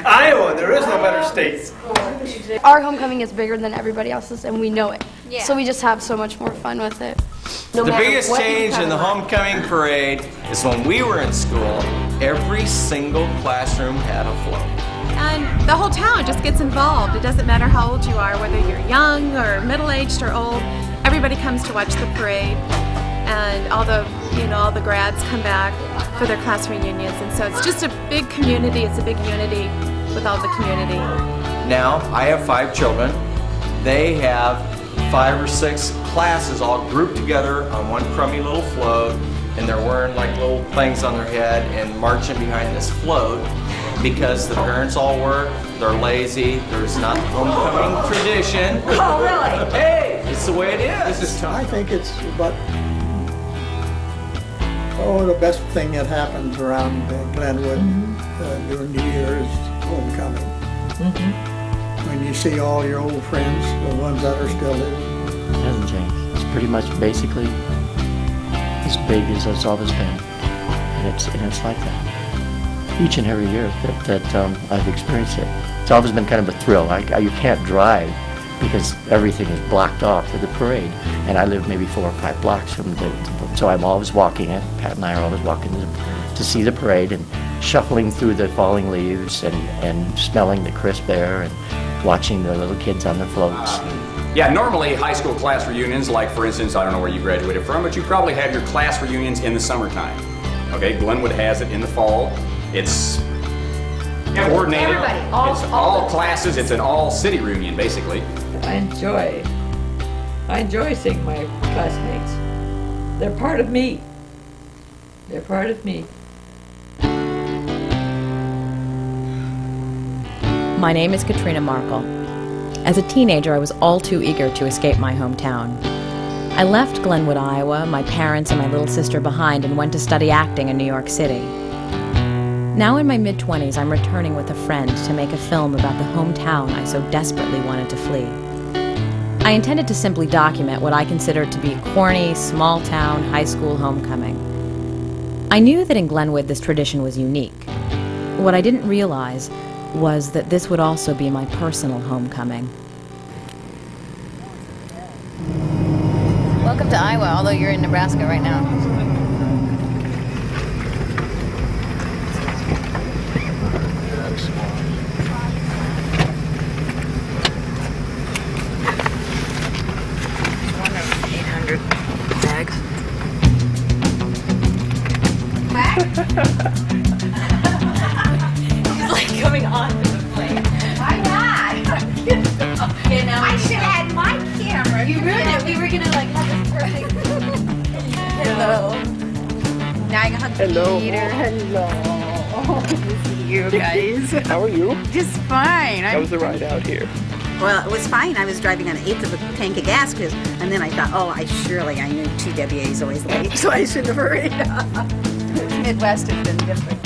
Iowa, there is no better state. Our homecoming is bigger than everybody else's, and we know it. Yeah. So we just have so much more fun with it. The biggest change in the homecoming parade is when we were in school, every single classroom had a float. And the whole town just gets involved. It doesn't matter how old you are, whether you're young or middle-aged or old. Everybody comes to watch the parade, and all the grads come back for their class reunions. And so it's just a big community. It's a big unity with all the community. Now, I have 5 children. They have 5 or 6 classes all grouped together on one crummy little float, and they're wearing like little things on their head and marching behind this float because the parents all work, they're lazy, there's not the homecoming tradition. Oh, really? Hey, it's the way it is. I think it's about the best thing that happens around Glenwood during New Year's homecoming. When you see all your old friends, the ones that are still there. It hasn't changed. It's pretty much basically as big as it's always been, and it's like that each and every year that I've experienced it. It's always been kind of a thrill. You can't drive because everything is blocked off for the parade, and I live maybe 4 or 5 blocks from so I'm always walking it. Pat and I are always walking to see the parade and shuffling through the falling leaves and smelling the crisp air and watching the little kids on their floats. Yeah, normally high school class reunions, like for instance, I don't know where you graduated from, but you probably have your class reunions in the summertime. Okay, Glenwood has it in the fall. It's coordinated. Everybody, it's all classes. It's an all-city reunion, basically. I enjoy seeing my classmates. They're part of me. They're part of me. My name is Katrina Markle. As a teenager, I was all too eager to escape my hometown. I left Glenwood, Iowa, my parents and my little sister behind, and went to study acting in New York City. Now in my mid-20s, I'm returning with a friend to make a film about the hometown I so desperately wanted to flee. I intended to simply document what I considered to be corny, small-town, high school homecoming. I knew that in Glenwood this tradition was unique. What I didn't realize was that this would also be my personal homecoming. Welcome to Iowa, although you're in Nebraska right now. One of 800 bags. He's like coming onto the plane. Why not? Okay, now I should have had my camera. You ruined it. We were gonna like have this perfect. Hello. Now I can hug Peter. Hello. Good to see you guys. How are you? Just fine. How was the ride out here? Well, it was fine. I was driving on an eighth of a tank of gas, and then I thought, I knew TWA is always late, so I shouldn't have hurried. Midwest has been different.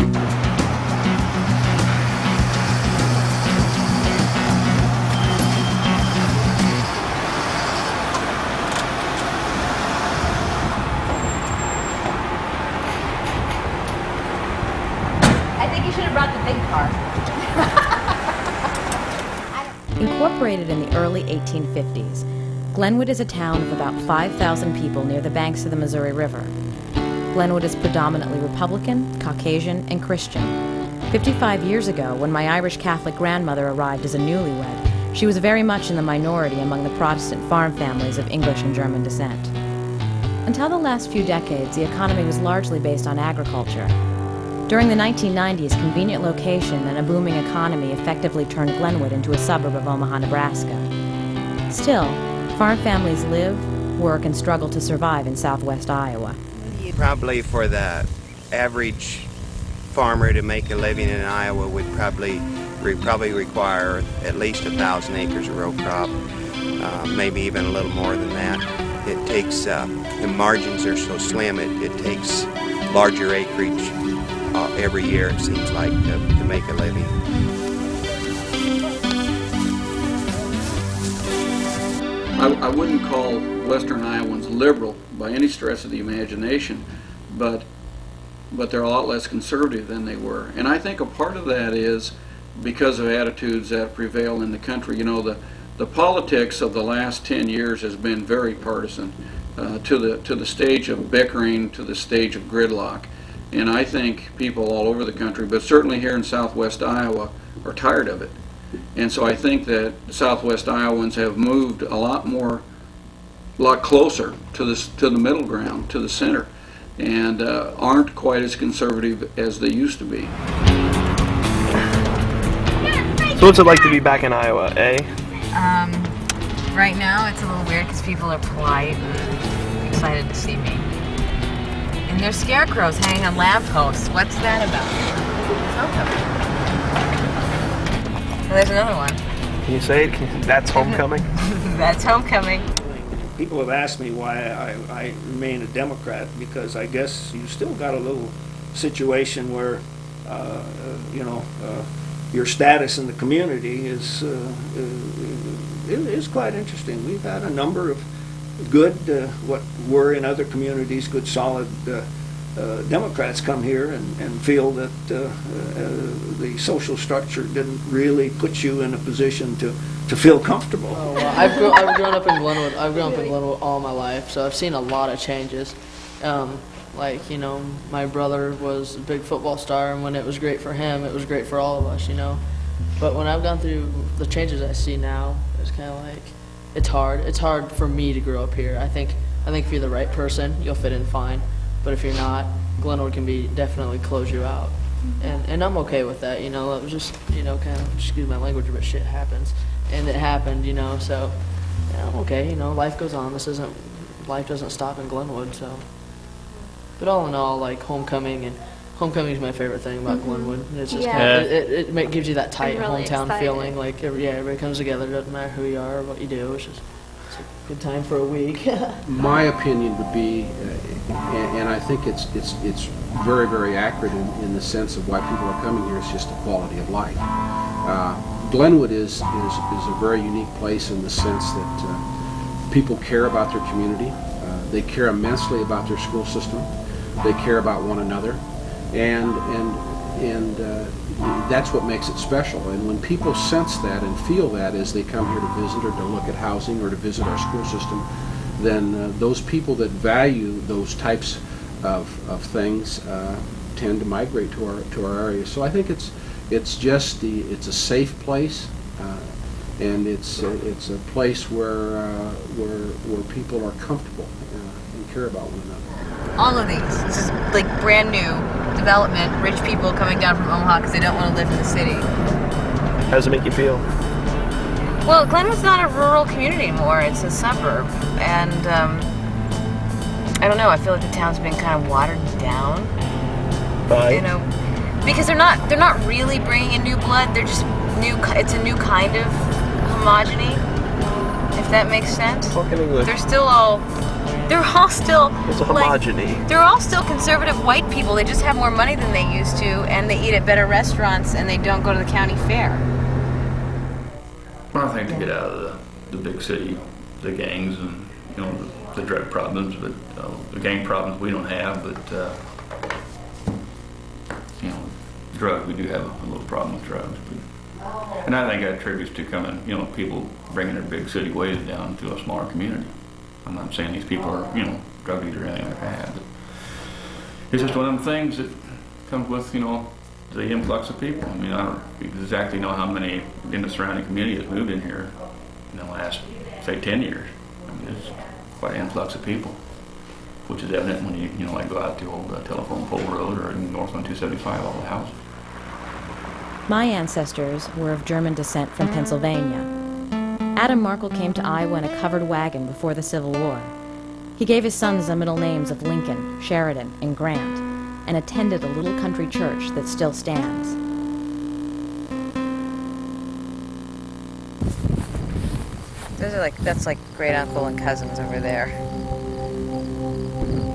I think you should have brought the big car. Incorporated in the early 1850s, Glenwood is a town of about 5,000 people near the banks of the Missouri River. Glenwood is predominantly Republican, Caucasian, and Christian. 55 years ago, when my Irish Catholic grandmother arrived as a newlywed, she was very much in the minority among the Protestant farm families of English and German descent. Until the last few decades, the economy was largely based on agriculture. During the 1990s, convenient location and a booming economy effectively turned Glenwood into a suburb of Omaha, Nebraska. Still, farm families live, work, and struggle to survive in southwest Iowa. Probably for the average farmer to make a living in Iowa would probably require at least 1,000 acres of row crop, maybe even a little more than that. It takes, the margins are so slim, it takes larger acreage every year, it seems like, to make a living. I wouldn't call Western Iowans liberal by any stretch of the imagination, but but they're a lot less conservative than they were. And I think a part of that is because of attitudes that prevail in the country. You know, the politics of the last 10 years has been very partisan, to the stage of bickering, to the stage of gridlock. And I think people all over the country, but certainly here in southwest Iowa, are tired of it. And so I think that southwest Iowans have moved a lot closer to the middle ground, to the center, and aren't quite as conservative as they used to be. So what's it like to be back in Iowa, eh? Right now it's a little weird because people are polite and excited to see me. And there's scarecrows hanging on lampposts. What's that about? Homecoming. Well, there's another one. Can you say it? That's homecoming? That's homecoming. People have asked me why I remain a Democrat, because I guess you still got a little situation where, your status in the community is quite interesting. We've had a number of good, what were in other communities, good solid Democrats come here and feel that the social structure didn't really put you in a position to feel comfortable. Oh, well, I've grown up in Glenwood. I've grown up in Glenwood all my life, so I've seen a lot of changes. Like, you know, my brother was a big football star, and when it was great for him, it was great for all of us, you know. But when I've gone through the changes I see now, it's kind of like, it's hard. It's hard for me to grow up here. I think if you're the right person, you'll fit in fine. But if you're not, Glenwood can definitely close you out. And I'm okay with that, you know. It was just, you know, kind of, excuse my language, but shit happens. And it happened, you know, so yeah, I'm okay, you know, life goes on. Life doesn't stop in Glenwood, so. But all in all, like homecoming is my favorite thing about Glenwood. It's just kind of, it gives you that tight really hometown excited. feeling. Like everybody comes together. Doesn't matter who you are or what you do. It's a good time for a week. My opinion would be, and I think it's very, very accurate in the sense of why people are coming here. It's just the quality of life. Glenwood is a very unique place in the sense that people care about their community. They care immensely about their school system. They care about one another, and that's what makes it special. And when people sense that and feel that as they come here to visit or to look at housing or to visit our school system, then those people that value those types of things tend to migrate to our area. So I think it's a safe place, and it's a place where people are comfortable and care about one another. All of these. This is like brand new development, rich people coming down from Omaha because they don't want to live in the city. How does it make you feel? Well, Glenwood's not a rural community anymore. It's a suburb. And I don't know, I feel like the town's been kind of watered down. By? You know, because they're not really bringing in new blood. They're just it's a new kind of homogeny, if that makes sense. Talk in English. They're all still It's a homogeny. they're all still conservative white people. They just have more money than they used to, and they eat at better restaurants, and they don't go to the county fair. Well, I think to get out of the big city, the gangs and, you know, the drug problems, but the gang problems we don't have, but you know, drugs, we do have a little problem with drugs. And I think that attributes to coming, you know, people bringing their big city ways down to a smaller community. I'm not saying these people are, you know, drug dealers or anything like that, but it's just one of them things that comes with, you know, the influx of people. I mean, I don't exactly know how many in the surrounding community has moved in here in the last, say, 10 years. I mean, it's quite an influx of people, which is evident when you know, like go out to old Telephone Pole Road or in North 1-275, all the houses. My ancestors were of German descent from Pennsylvania. Adam Markle came to Iowa in a covered wagon before the Civil War. He gave his sons the middle names of Lincoln, Sheridan, and Grant, and attended a little country church that still stands. That's like great uncle and cousins over there.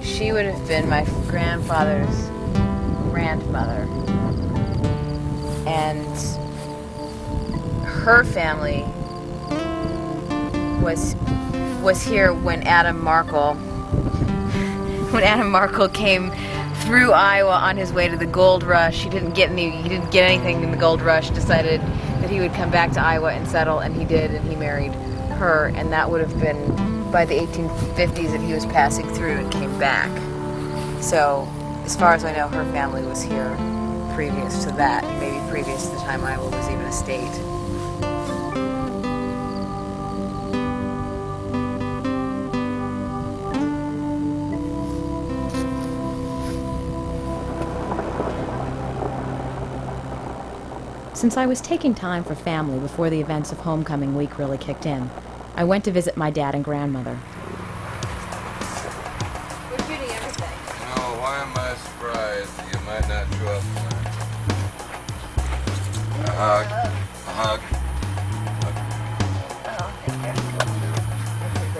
She would have been my grandfather's grandmother. And her family was here when Adam Markle came through Iowa on his way to the gold rush. He didn't get anything in the gold rush, decided that he would come back to Iowa and settle, and he did, and he married her, and that would have been by the 1850s that he was passing through and came back. So, as far as I know, her family was here previous to that, maybe previous to the time Iowa was even a state. Since I was taking time for family before the events of homecoming week really kicked in, I went to visit my dad and grandmother. We're shooting everything. No, why am I surprised you might not show up tonight? A hug. A hug.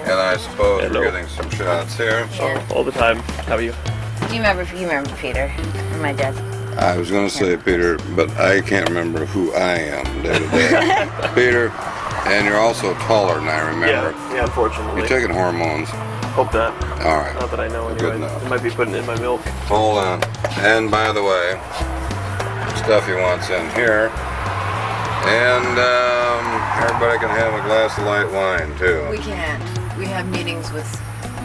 And I suppose we're getting some shots here. Yeah. All the time. How are you? You remember Peter, my dad. I was going to say Peter, but I can't remember who I am day to day. Peter, and you're also taller than I remember. Yeah, unfortunately. You're taking hormones. Hope not. All right. Not that I know Good anyway. enough. I might be putting it in my milk. Hold on. And by the way, stuff he wants in here. And everybody can have a glass of light wine, too. We can't. We have meetings with,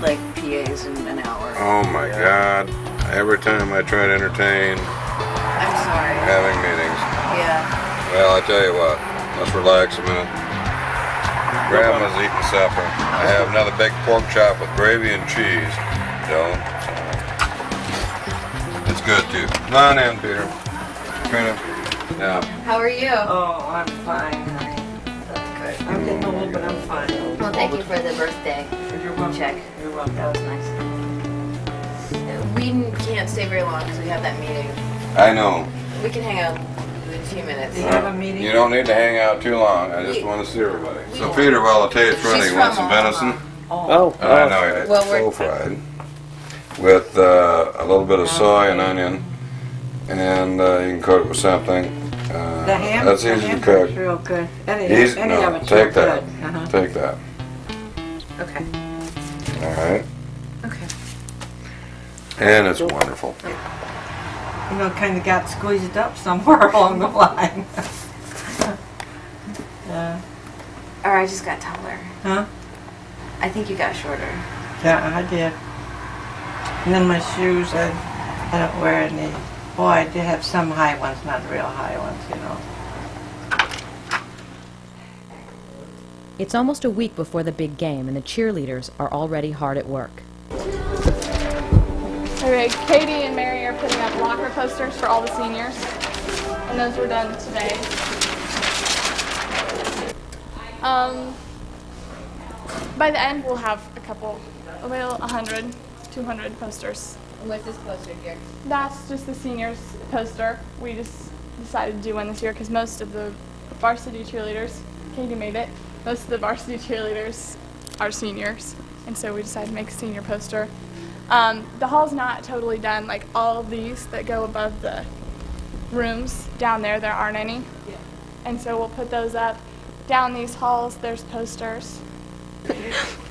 like, PAs in an hour. Oh, my God. Every time I try to entertain, I'm sorry. having meetings. Yeah. Well, I tell you what, let's relax a minute. Grandma's eating supper. I have another big pork chop with gravy and cheese. Don't. It's good, too. Come on in, Peter. Trina. Yeah. How are you? Oh, I'm fine. I'm getting old, but I'm fine. Well, thank you for the birthday check. You're welcome. That was nice. We can't stay very long because we have that meeting. I know. We can hang out in a few minutes. Do you have a meeting? You don't need to hang out too long. I just want to see everybody. So, Peter, while the tape's running, you want some venison? Oh. I know you. Well, Full fried. With a little bit of soy and onion. And you can cook it with something. The ham? That's the easy ham to cook. real good. Any No, of it's take real that. good. Uh-huh. Take that. Okay. All right. Okay. And it's wonderful. You know, kind of got squeezed up somewhere along the line. Or I just got taller. Huh? I think you got shorter. Yeah, I did. And then my shoes, I don't wear any. Oh, I did have some high ones, not real high ones, you know. It's almost a week before the big game, and the cheerleaders are already hard at work. Okay, Katie and Mary are putting up locker posters for all the seniors, and those were done today. By the end, we'll have a couple, 100, 200 posters. What's this poster here? That's just the seniors poster. We just decided to do one this year because most of the varsity cheerleaders, Katie made it, most of the varsity cheerleaders are seniors, and so we decided to make a senior poster. The hall's not totally done, like all of these that go above the rooms down there aren't any. Yeah. And so we'll put those up. Down these halls, there's posters.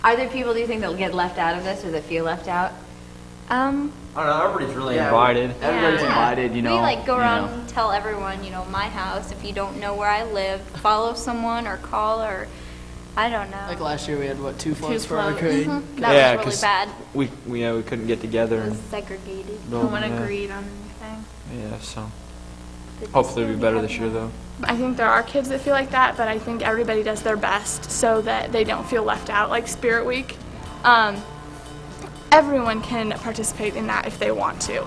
Are there people, do you think, that will get left out of this or that feel left out? I don't know, everybody's really invited. Everybody's invited, you know. We like go around you know. and tell everyone, you know, my house, if you don't know where I live, follow someone or call or, I don't know. Like last year we had, what, two floats for our floats. grade? Mhm. That was really bad. We couldn't get together. It was and segregated. build, No one yeah. agreed on anything. Yeah, so hopefully it'll be better this year, though. I think there are kids that feel like that, but I think everybody does their best so that they don't feel left out. Like Spirit Week, everyone can participate in that if they want to,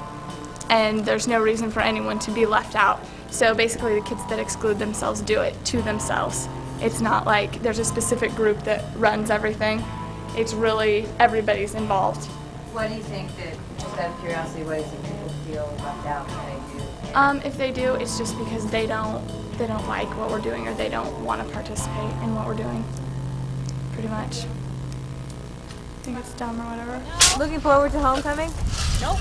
and there's no reason for anyone to be left out. So basically the kids that exclude themselves do it to themselves. It's not like there's a specific group that runs everything. It's really everybody's involved. What do you think that, just out of curiosity, what do you think people feel left out when they do? If they do, it's just because they don't like what we're doing or they don't want to participate in what we're doing, pretty much. I think it's dumb or whatever. Looking forward to homecoming? Nope.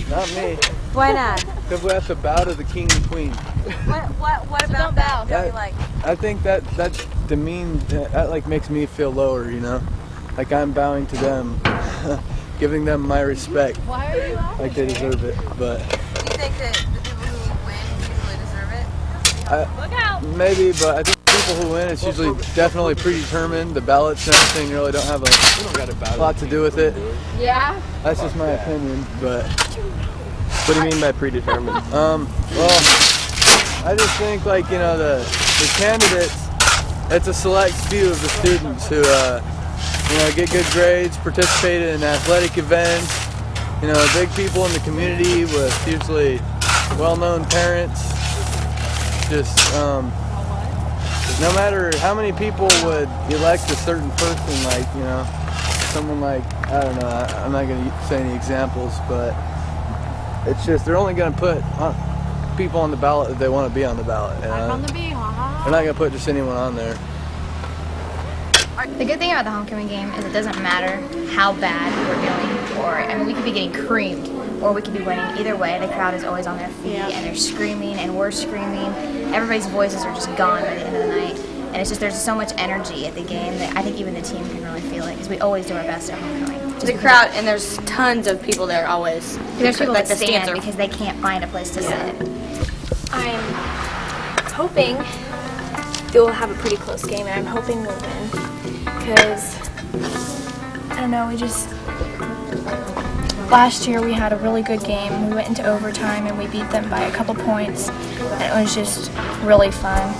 Not me. Why not? Because that's the bow to the king and queen. What about that? Don't you like? I think that like makes me feel lower, you know? Like I'm bowing to them. giving them my respect. Why are you laughing? Like they deserve it, but Do you think that the people who win usually deserve it? Look out! maybe, but I think people who win, it's usually definitely predetermined. The ballots and everything really don't have a lot to do with it. Yeah? That's just my opinion, but What do you mean by predetermined? well, I just think like, you know, the candidates, it's a select few of the students who, you know, get good grades, participate in athletic events, you know, big people in the community with usually well-known parents. Just, no matter how many people would elect a certain person, like, you know, someone like, I don't know, I'm not going to say any examples, but it's just, they're only going to put people on the ballot that they want to be on the ballot. You know? They're not going to put just anyone on there. The good thing about the homecoming game is it doesn't matter how bad we're doing, or, I mean, we could be getting creamed, or we could be winning. Either way, the crowd is always on their feet, and they're screaming, and we're screaming. Everybody's voices are just gone by the end of the night. And it's just, there's so much energy at the game that I think even the team can really feel it, because we always do our best at homecoming. The crowd, and there's tons of people there always. There's people like that the stand stands are because they can't find a place to sit. I'm hoping we'll have a pretty close game, and I'm hoping we'll win. Because, I don't know, last year we had a really good game. We went into overtime and we beat them by a couple points. And it was just really fun.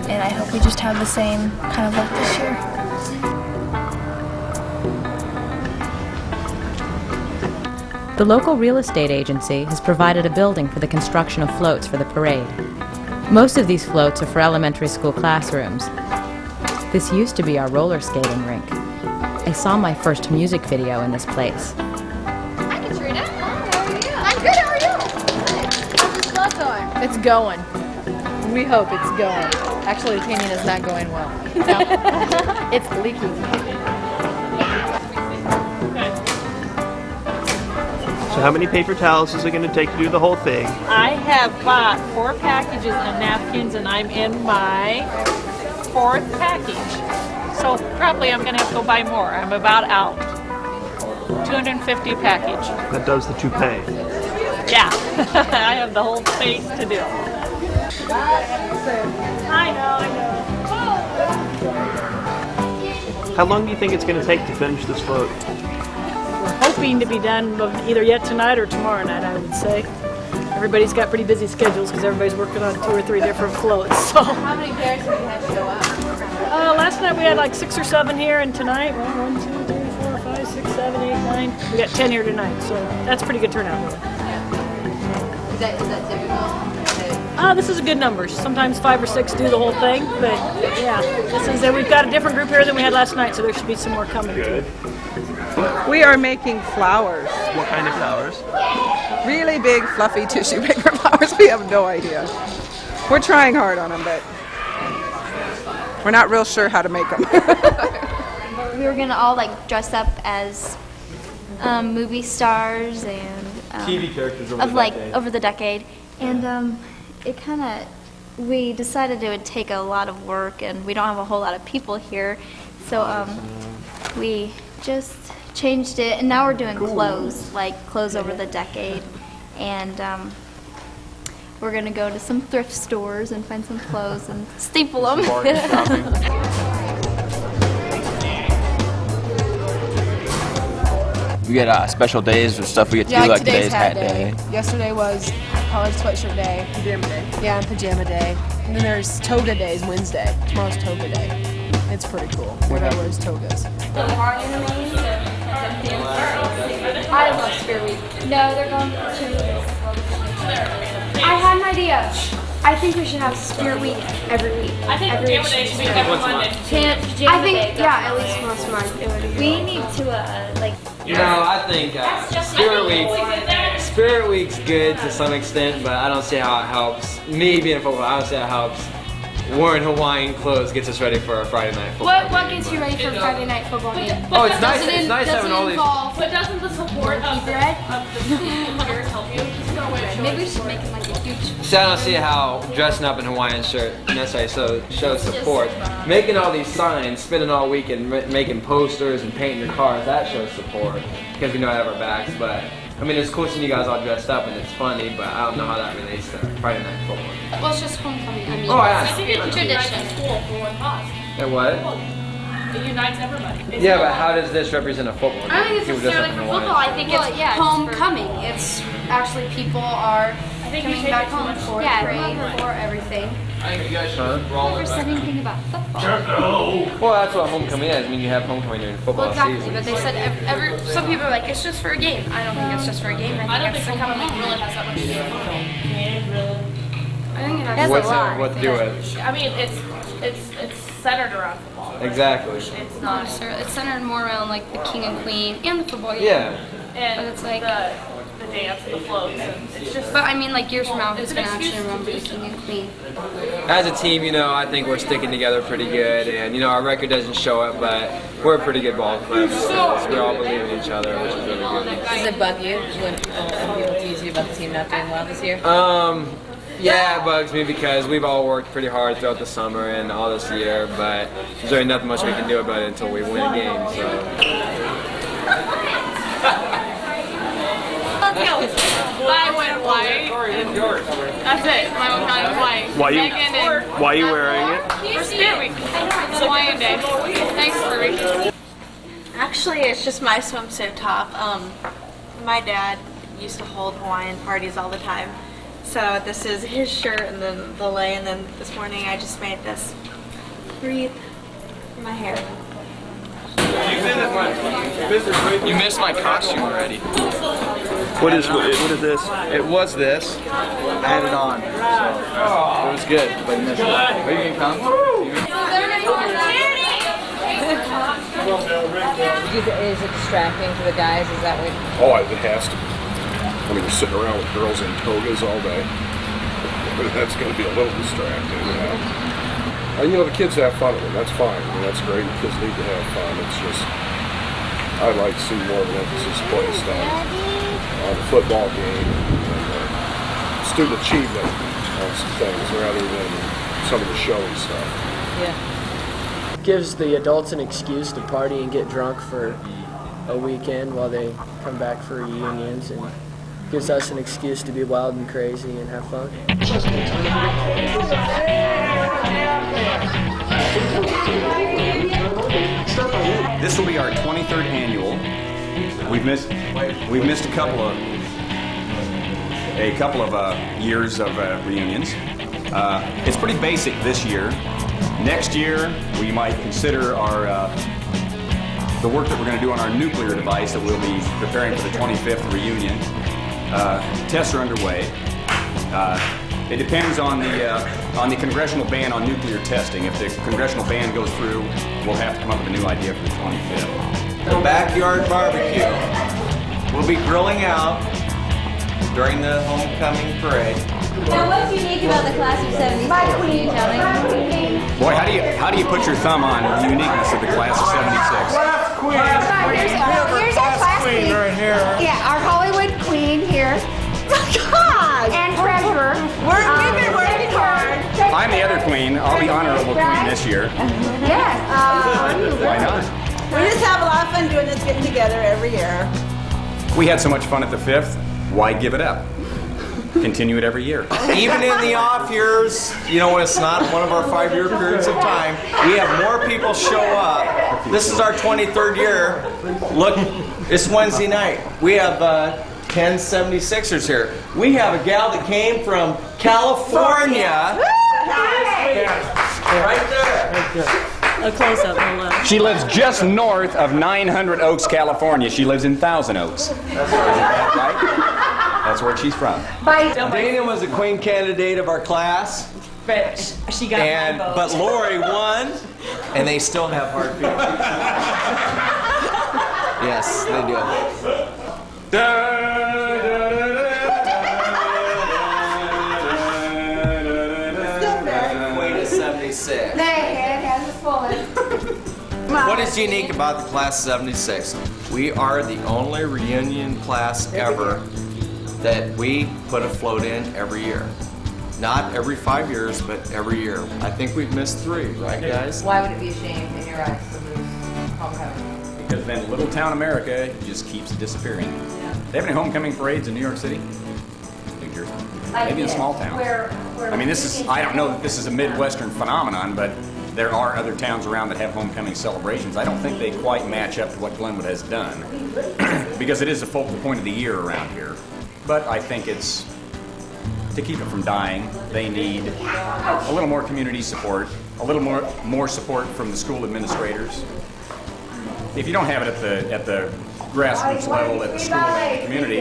And I hope we just have the same kind of luck this year. The local real estate agency has provided a building for the construction of floats for the parade. Most of these floats are for elementary school classrooms. This used to be our roller skating rink. I saw my first music video in this place. Hi, Katrina. How are you? I'm good. How are you? How's this float going? It's going. We hope it's going. Actually, the painting is not going well. It's leaking. So how many paper towels is it going to take to do the whole thing? I have bought 4 packages of napkins and I'm in my 4th package. So probably I'm going to have to go buy more. I'm about out. 250 a package. That does the toupee. Yeah, I have the whole face to do. I know. How long do you think it's going to take to finish this float? We're hoping to be done either yet tonight or tomorrow night, I would say. Everybody's got pretty busy schedules because everybody's working on 2 or 3 different floats. So. How many pairs did you have to go up? Last night we had like 6 or 7 here, and tonight, 1, 2, 3, 4, 5, 6, 7, 8, 9. We got 10 here tonight, so that's a pretty good turnout. Is that typical? This is a good number. Sometimes 5 or 6 do the whole thing, but yeah, we've got a different group here than we had last night, so there should be some more coming. Good. We are making flowers. What kind of flowers? Really big, fluffy tissue paper flowers. We have no idea. We're trying hard on them, but we're not real sure how to make them. We were gonna all like dress up as movie stars and TV characters over the decade, and it kind of, we decided it would take a lot of work, and we don't have a whole lot of people here, so we just changed it, and now we're doing clothes over the decade, and we're gonna go to some thrift stores and find some clothes and staple them. We get special days or stuff we get to do, like today's hat day. Yesterday was college sweatshirt day. Pajama day. Yeah, and pajama day. And then there's toga days Wednesday. Tomorrow's toga day. It's pretty cool. Everybody wears togas. I love Spirit Week. No, they're going to cheerleaders. I had an idea. I think we should have Spirit Week every week. I think Pajama Day should be every Monday. I think, yeah, at least once a month. We need to, I think Spirit Week's good to some extent, but I don't see how it helps. Me being a football, I don't see how it helps. Wearing Hawaiian clothes gets us ready for a Friday night football. What gets you ready for a Friday night football game? Oh, it's nice. It's nice having all these. But doesn't the support of the players help you? Maybe we should make it like So I don't see how dressing up in a Hawaiian shirt necessarily shows support. Making all these signs, spending all weekend making posters and painting your cars, that shows support because we know I have our backs. But I mean, it's cool seeing you guys all dressed up and it's funny, but I don't know how that relates to Friday Night Football. Well, it's just homecoming. I mean, Oh, yeah. it's a tradition. And what? It unites everybody. Yeah, but how does this represent a football game? I don't think it's People dress up necessarily in for Hawaiian football. I shirts. think it's homecoming. It's actually people are coming back home for parade for everything. Huh? Never said anything about football. Well, that's what homecoming is. I mean, you have homecoming during football Well, exactly, season. but they said some people are like, it's just for a game. I don't think it's just for a game. I don't think it's to come homecoming home. really has that much to do with football. I think it has What's a lot. what to do with? I mean, it's centered around football. Exactly. It's not necessarily. It's centered more around like the king and queen and the football game. Yeah. And But it's like the dance, the floats, and it's just. But I mean, like years from now, who's It's an gonna actually excuse to remember the do king and queen? As a team, you know, I think we're sticking together pretty good, and you know, our record doesn't show it, but we're a pretty good ball club. So we all believe in each other, which is really good. Does it bug you when people tease you about the team not doing well this year? Yeah, it bugs me because we've all worked pretty hard throughout the summer and all this year, but there's really nothing much we can do about it until we win a game. So. I went white. That's it. My whole time is white. Why are you wearing it? For Spirit Week. It's Hawaiian Day. Thanks, Ruby. Actually, it's just my swimsuit top. My dad used to hold Hawaiian parties all the time. So this is his shirt and then the lei, and then this morning I just made this wreath for my hair. You missed my costume already. What is this? It was this. I had it on. So it was good, but you missed it. Are you gonna come? Is it distracting to the guys? Is that what? Oh, it has to be. I mean, you're sitting around with girls in togas all day. That's going to be a little distracting, you know. And, you know, the kids have fun with it. That's fine. I mean, that's great. The kids need to have fun. It's just, I'd like to see more of an emphasis placed on the football game and student achievement on some things rather than some of the showy stuff. Yeah. Gives the adults an excuse to party and get drunk for a weekend while they come back for reunions, and gives us an excuse to be wild and crazy and have fun. This will be our 23rd annual. We've missed a couple of years of reunions. It's pretty basic this year. Next year, we might consider the work that we're going to do on our nuclear device that we'll be preparing for the 25th reunion. Tests are underway. It depends on the congressional ban on nuclear testing. If the congressional ban goes through, we'll have to come up with a new idea for the 25th. The backyard barbecue. We'll be grilling out during the homecoming parade. Now, what's unique about the class of '76? Can you tell me? Boy, how do you put your thumb on the uniqueness of the class of '76? Here's our class queen right here. Yeah, our Hollywood queen here. God! And treasurer. We've been working hard. I'm the other queen. I'll be honorable queen this year. Yes. Why not? We just have a lot of fun doing this, getting together every year. We had so much fun at the 5th. Why give it up? Continue it every year. Even in the off years, you know, when it's not one of our 5-year periods of time, we have more people show up. This is our 23rd year. Look, it's Wednesday night. We have 10 76ers here. We have a gal that came from California. Right there. A close-up, hello. She lives just north of 900 Oaks, California. She lives in Thousand Oaks. Right? That's where she's from. Dana was a queen candidate of our class. But she got my vote. But Lori won, and they still have hard feelings. Yes, they do. Queen of 76. What is unique about the class of 76? We are the only reunion class ever that we put a float in every year. Not every 5 years, but every year. I think we've missed 3, right guys? Why would it be a shame in your eyes to lose homecoming? Because then little town America just keeps disappearing. They have any homecoming parades in New York City? New Jersey? Maybe in small towns. I mean, I don't know that this is a Midwestern phenomenon, but there are other towns around that have homecoming celebrations. I don't think they quite match up to what Glenwood has done because it is a focal point of the year around here. But I think it's, to keep it from dying, they need a little more community support, a little more support from the school administrators. If you don't have it at the grassroots level, at the school and the community,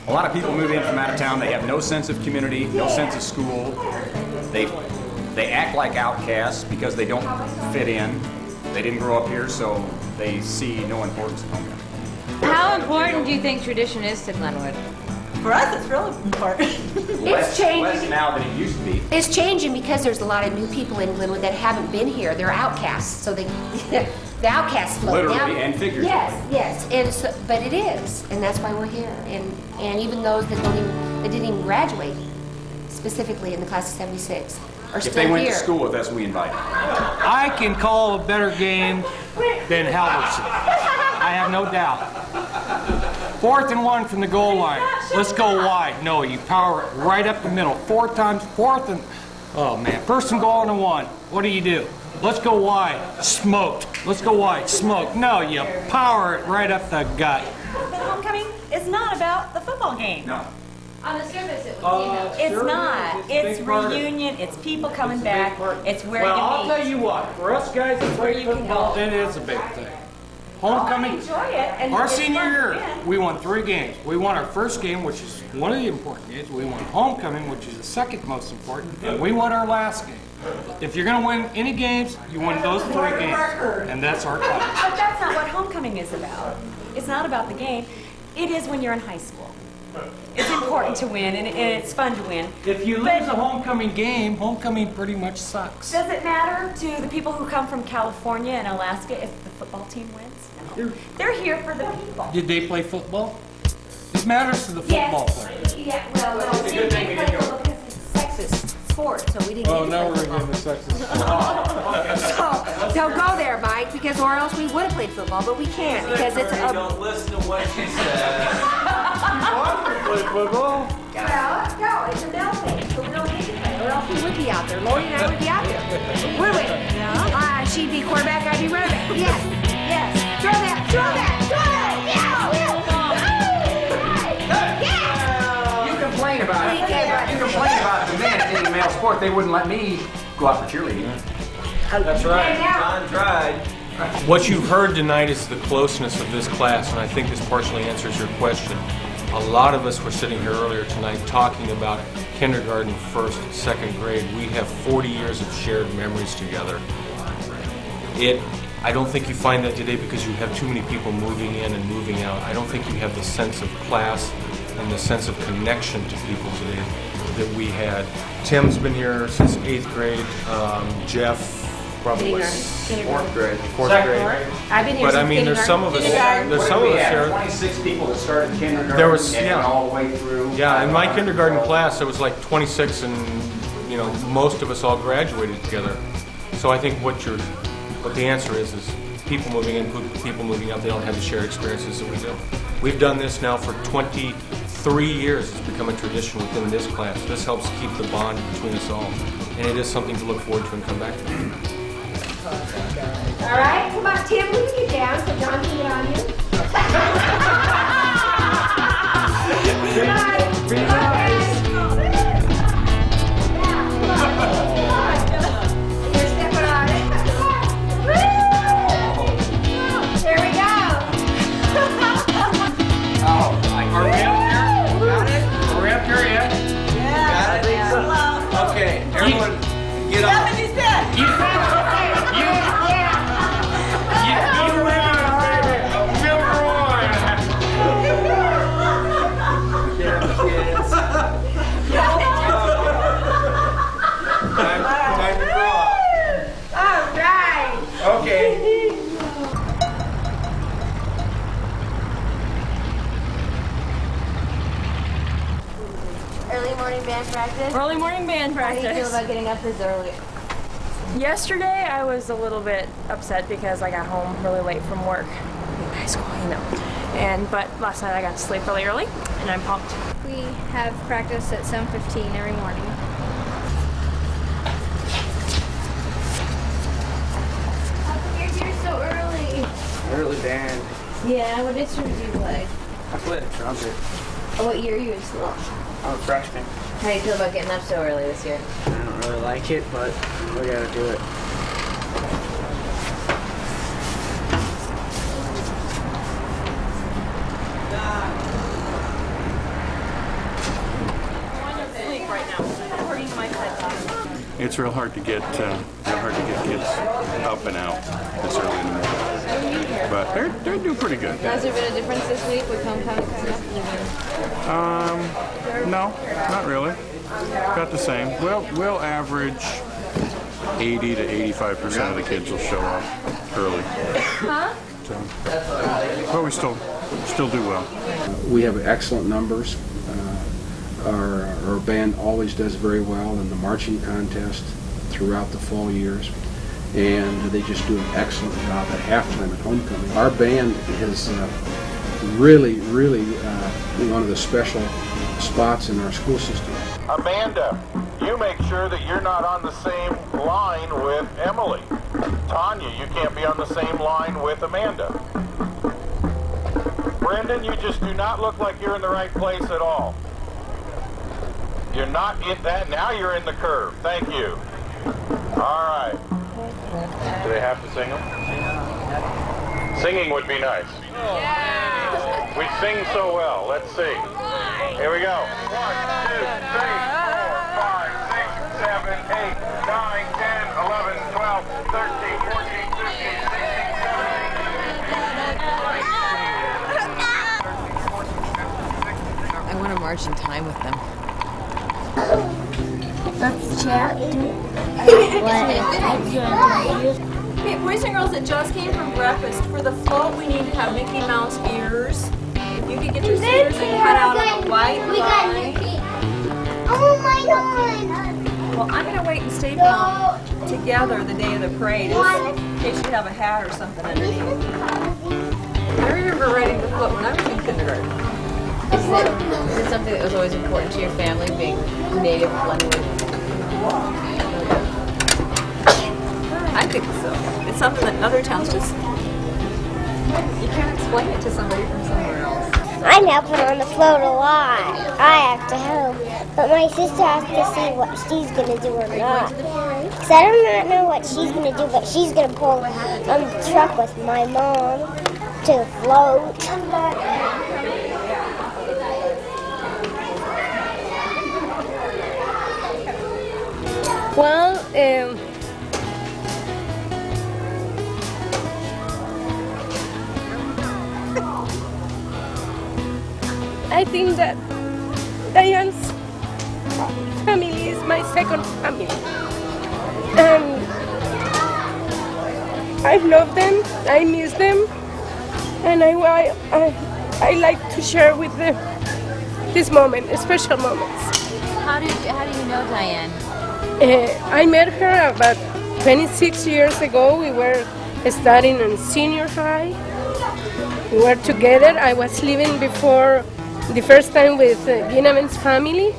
a lot of people move in from out of town. They have no sense of community, no sense of school. They act like outcasts because they don't fit in. They didn't grow up here, so they see no importance of homecoming. How important do you think tradition is to Glenwood? For us, it's really important. It's changing. Less now than it used to be. It's changing because there's a lot of new people in Glenwood that haven't been here. They're outcasts, so the outcasts float down. Literally and figuratively. Yes, and so, but it is, and that's why we're here. And even those that didn't even graduate, specifically in the class of ’76, are still here. If they went to school with us, we invite them. I can call a better game than Halverson. I have no doubt. 4th and 1 from the goal line. Let's go wide. No, you power it right up the middle. 4 times, 4th and, oh man, 1st and goal and a 1. What do? Let's go wide. Smoked. Let's go wide. Smoked. No, you power it right up the gut. But homecoming is not about the football game. No. On the surface, it would be. It's not. It's reunion. It's people coming back. It's where Well, you I'll meet. tell you what. For us guys that play football, it is a big thing. Homecoming. Enjoy it. And Our it's senior fun, year, yeah. we won 3 games. We won our first game, which is one of the important games. We won homecoming, which is the second most important. And we won our last game. If you're going to win any games, you win those 3 games. And that's our class. But that's not what homecoming is about. It's not about the game. It is when you're in high school. It's important to win, and it's fun to win. If you lose a homecoming game, homecoming pretty much sucks. Does it matter to the people who come from California and Alaska if the football team wins? No. They're here for the people. Did they play football? It matters to the football players. Yeah, well, we didn't play football because it's a sexist sport, so we didn't Oh, get to now play we're football. getting the sexist. So, don't go there, Mike, because or else we would have played football, but we can't because it's a... Don't listen to what she says. Play football? No, it's a male thing, so we don't get to play, or else we would be out there. Lori and I would be out there. Would we? Yeah. She'd be quarterback, I'd be running back. Yes. Throw that. You complain about it. You complain about the men in any male sport. They wouldn't let me go out for cheerleading. That's right. John tried. What you've heard tonight is the closeness of this class, and I think this partially answers your question. A lot of us were sitting here earlier tonight talking about kindergarten, 1st, 2nd grade. We have 40 years of shared memories together. I don't think you find that today because you have too many people moving in and moving out. I don't think you have the sense of class and the sense of connection to people today that we had. Tim's been here since 8th grade. Jeff probably was 4th grade. 4th grade. I've been here But I since mean, there's some of us. There's some of us here. 26 people that started kindergarten. There was, and yeah, went all the way through. Yeah, in my kindergarten class, there was like 26, and most of us all graduated together. So I think what the answer is people moving in, people moving out. They don't have the shared experiences that we do. We've done this now for 23 years. It's become a tradition within this class. This helps keep the bond between us all, and it is something to look forward to and come back to. All right, come on, Tim, will you get down so John can get on you? Good night. Good night. You're stepping on it. There we go. Are we up here? Got it? Are we up here yet? Got it? Okay, everyone, get up. band practice? Early morning band practice. How do you feel about getting up this early? Yesterday, I was a little bit upset because I got home really late from work. High school, you know. But last night I got to sleep really early, and I'm pumped. We have practice at 7:15 every morning. How come you're here so early? Early band. Yeah, what instrument do you play? I played the trumpet. Oh, what year are you in school? I'm a freshman. How do you feel about getting up so early this year? I don't really like it, but we gotta do it. It's real hard to get kids up and out this early in the morning. But they're doing pretty good. Has there been a difference this week with homecoming coming up? No, not really. About the same. We'll average 80 to 85% of the kids will show up early. Huh? But we still do well. We have excellent numbers. Our band always does very well in the marching contest throughout the fall years, and they just do an excellent job at halftime at homecoming. Our band is really one of the special spots in our school system. Amanda, you make sure that you're not on the same line with Emily. Tanya, you can't be on the same line with Amanda. Brendan, you just do not look like you're in the right place at all. You're not in that. Now you're in the curve. Thank you. All right. Do they have to sing them? Singing would be nice. Yeah. We sing so well. Let's see. Here we go. 1, 2, 3, 4, 5, 6, 7, 8, 9, 10, 11, 12, 13, 14, 15, 16, 17. I want to march in time with them. Let's chat. Hey, boys and girls that just came from breakfast, for the float we need to have Mickey Mouse ears. If you could get your scissors and cut out on a white line. Oh my God! Well, I'm going to wait and staple them together the day of the parade in case you have a hat or something underneath. I remember writing the float when I was in kindergarten. Is it something that was always important to your family, being native Glenwood? I think so. It's something that other towns just, you can't explain it to somebody from somewhere else. I'm helping on the float a lot. I have to help. But my sister has to see what she's going to do or not. Because I do not know what she's going to do, but she's going to pull on the truck with my mom to float. Well, I think that Diane's family is my second family. And I love them, I miss them, and I like to share with them this moment, special moments. How do you know Diane? I met her about 26 years ago. We were studying in senior high. We were together. I was living before the first time with Vietnamese family,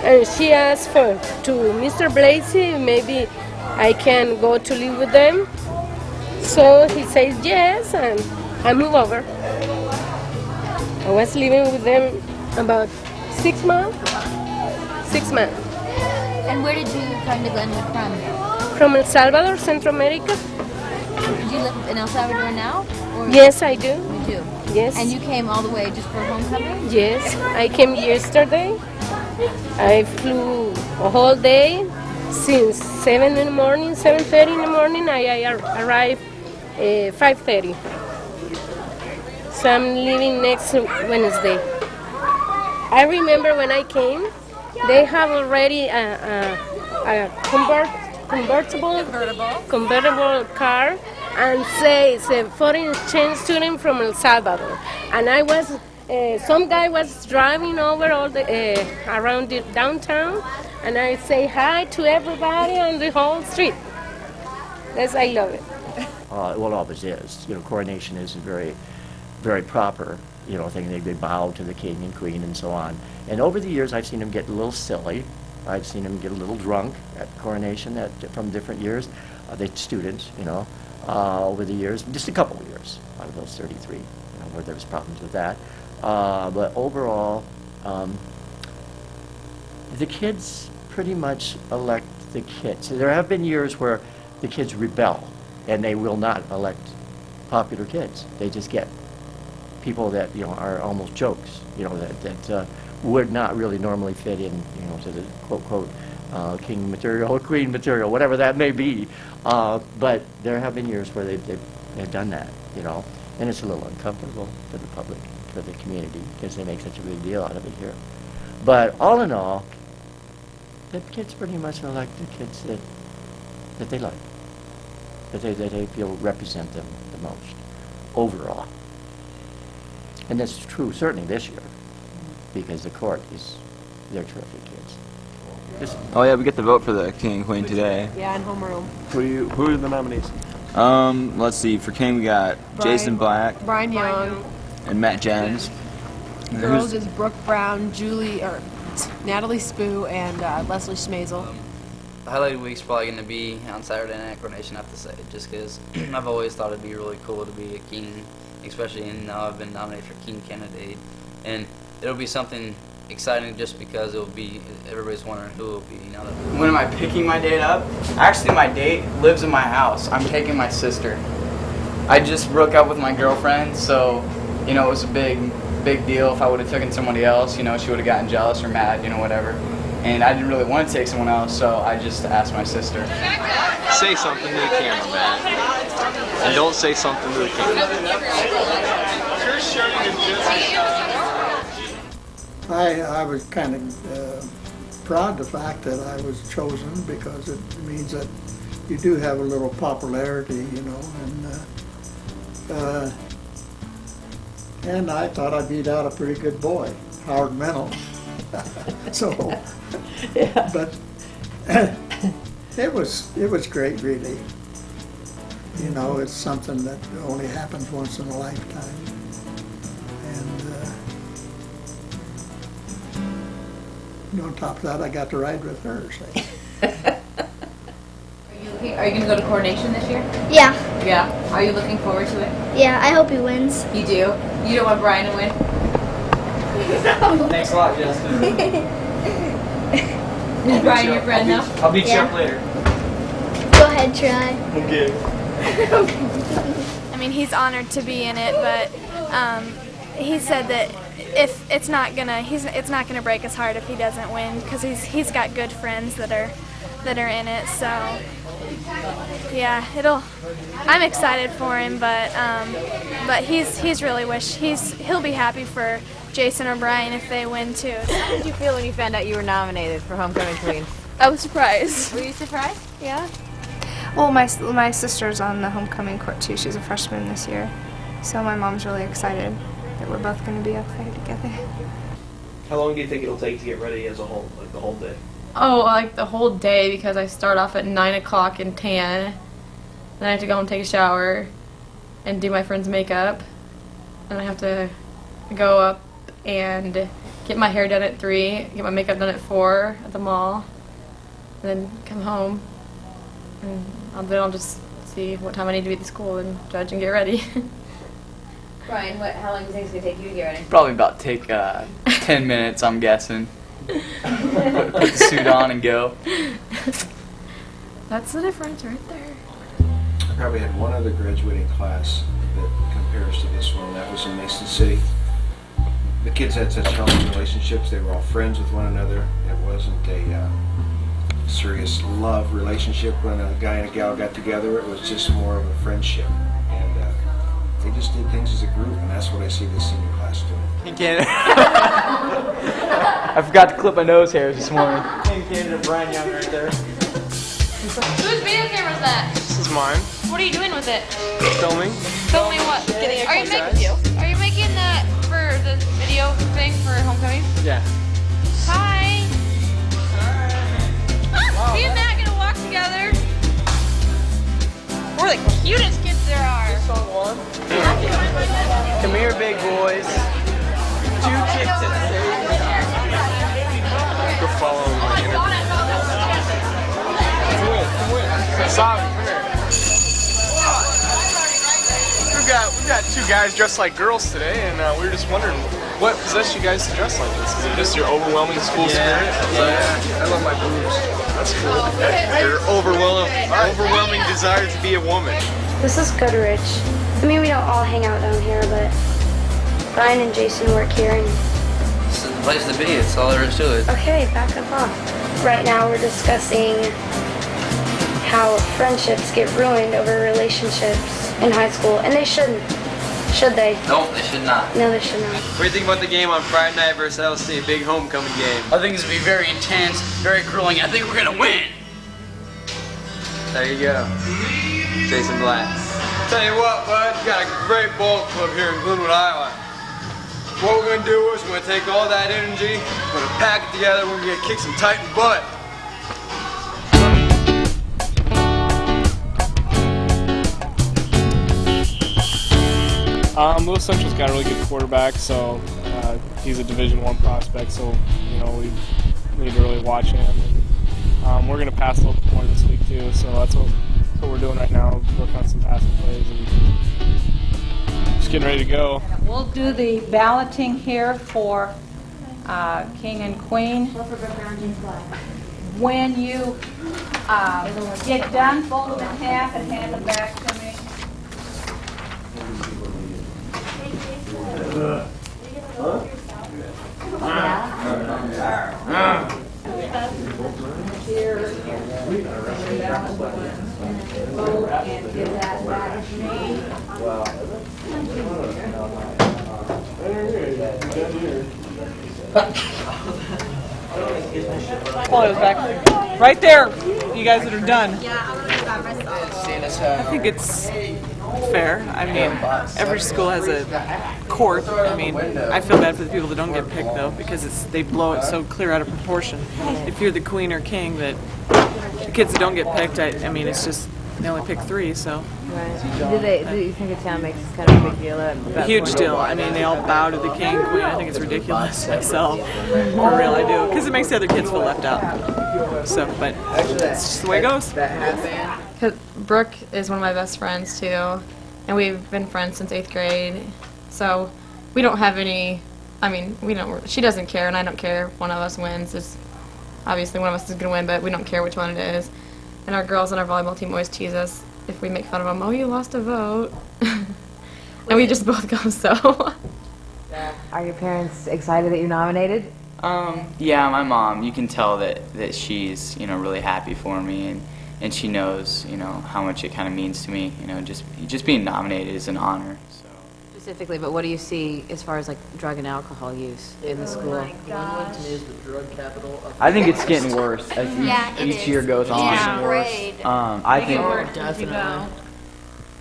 and she asked to Mr. Blasey, maybe I can go to live with them. So he says yes, and I move over. I was living with them about 6 months. 6 months. And where did you come to Glenwood from? From El Salvador, Central America. Do you live in El Salvador now? Or Yes, I do. You do? Yes. And you came all the way just for homecoming? Yes, I came yesterday. I flew a whole day since 7 in the morning, 7:30 in the morning. I arrived 5:30. So I'm leaving next Wednesday. I remember when I came, they have already a convertible car, and says a foreign exchange student from El Salvador. And I was some guy was driving over all the around the downtown, and I say hi to everybody on the whole street. I love it. Well, it always is. Coronation is a very, very proper, thing. They bow to the king and queen and so on. And over the years, I've seen them get a little silly. I've seen them get a little drunk at coronation from different years. The students, over the years, just a couple of years out of those 33, where there was problems with that. But overall, the kids pretty much elect the kids. There have been years where the kids rebel, and they will not elect popular kids. They just get people that are almost jokes, that would not really normally fit in, to the quote king material or queen material, whatever that may be. But there have been years where they've done that, and it's a little uncomfortable for the public, for the community, because they make such a big deal out of it here. But all in all, the kids pretty much elect the kids that they like, that they feel represent them the most overall. And that's true certainly this year, because the court they're terrific kids. Oh yeah, we get to vote for the king and queen today. Yeah, in homeroom. Who are the nominees? Let's see. For king, we got Jason Black, Brian Young. and Matt Jens. Girls is Brooke Brown, Natalie Spoo, and Leslie Schmazel. The highlight of the week's probably going to be on Saturday night coronation, I have to say, just because I've always thought it'd be really cool to be a king, especially now I've been nominated for king candidate, and it'll be something exciting just because it'll be, everybody's wondering who it'll be now that. When am I picking my date up? Actually, my date lives in my house. I'm taking my sister. I just broke up with my girlfriend, so it was a big deal. If I would have taken somebody else, she would have gotten jealous or mad, whatever. And I didn't really want to take someone else, so I just asked my sister. Say something to the camera, man. And don't say something to the camera. I was kind of proud of the fact that I was chosen, because it means that you do have a little popularity, and I thought I beat out a pretty good boy, Howard Mennel. So, but it was great, really. It's something that only happens once in a lifetime. And on top of that, I got to ride with her. So. Are you going to go to coronation this year? Yeah. Yeah. Are you looking forward to it? Yeah, I hope he wins. You do? You don't want Brian to win? Thanks a lot, Justin. Is Brian your friend now? I'll beat you up later. Go ahead, try. Okay. I mean, he's honored to be in it, but he said that if it's not gonna break his heart if he doesn't win, because he's got good friends that are in it. So yeah, I'm excited for him, but he's really he'll be happy for Jason or Brian if they win too. How did you feel when you found out you were nominated for Homecoming Queen? I was surprised. Were you surprised? Yeah. Well, my sister's on the homecoming court too. She's a freshman this year, so my mom's really excited that we're both going to be up there together. How long do you think it'll take to get ready as a whole, like the whole day? Oh, like the whole day, because I start off at 9 o'clock and tan. Then I have to go and take a shower and do my friend's makeup. And I have to go up and get my hair done at 3, get my makeup done at 4 at the mall, and then come home. And then I'll just see what time I need to be at the school and judge and get ready. Brian, how long do you think it's going to take you to get ready? Probably about take 10 minutes, I'm guessing. Put the suit on and go. That's the difference right there. I probably had one other graduating class that compares to this one. That was in Mason City. The kids had such healthy relationships. They were all friends with one another. It wasn't a serious love relationship when a guy and a gal got together. It was just more of a friendship. And they just did things as a group, and that's what I see this senior class doing. King candidate. I forgot to clip my nose hairs this morning. King candidate Brian Young right there. Whose video camera is that? This is mine. What are you doing with it? Filming. Filming what? Are you making that for the video thing for homecoming? Yeah. Hi. Hi. Me and Matt gonna walk together. We're the cutest kids there are. Come here, big boys. 2 kicks at the Go follow me. Come with. Sorry, come here. We've got 2 guys dressed like girls today, and we were just wondering what possessed you guys to dress like this. Is it just your overwhelming school spirit? Yeah, I love my boobs. That's cool. Your overwhelming desire to be a woman. This is Goodrich. I mean, we don't all hang out down here, but Brian and Jason work here, and This is the place to be. It's all there is to it. okay, back up off. Right now we're discussing how friendships get ruined over relationships in high school, and they shouldn't. Should they? No, they should not. No, they should not. What do you think about the game on Friday night versus LC? Big homecoming game. I think it's going to be very intense, very grueling. I think we're going to win. There you go. Jason Black. Tell you what, bud, you got a great ball club here in Glenwood, Iowa. What we're going to do is we're going to take all that energy, we're going to pack it together, we're going to kick some Titan butt. Lewis Central's got a really good quarterback, so he's a Division I prospect, so we need to really watch him. And, we're going to pass a little bit more this week too, so that's what we're doing right now, working on some passing plays and just getting ready to go. We'll do the balloting here for King and Queen. When you get done, fold them in half and hand them back to me. Pull it back. Right there, you guys that are done. I think it's fair. I mean, every school has a court. I mean, I feel bad for the people that don't get picked though, because they blow it so clear out of proportion. If you're the queen or king, that the kids that don't get picked, I mean, it's just they only pick 3, so. Right. Do you think the town makes kind of a big deal about Huge deal. I mean, they all bow to the king, queen. I think it's ridiculous myself. For real, I do. Because it makes the other kids feel left out. So, but it's just the way it goes. Brooke is one of my best friends too, and we've been friends since 8th grade. So we don't have any. I mean, we don't. She doesn't care, and I don't care if one of us wins. It's obviously one of us is gonna win, but we don't care which one it is. And our girls on our volleyball team always tease us if we make fun of them. Oh, you lost a vote, and we just both go so. Are your parents excited that you're nominated? Yeah, my mom. You can tell that she's really happy for me, and she knows how much it kind of means to me. Just being nominated is an honor. So. Specifically, but what do you see as far as like drug and alcohol use in the school? Is the drug capital of I think it's getting worse as each year goes on. I think definitely.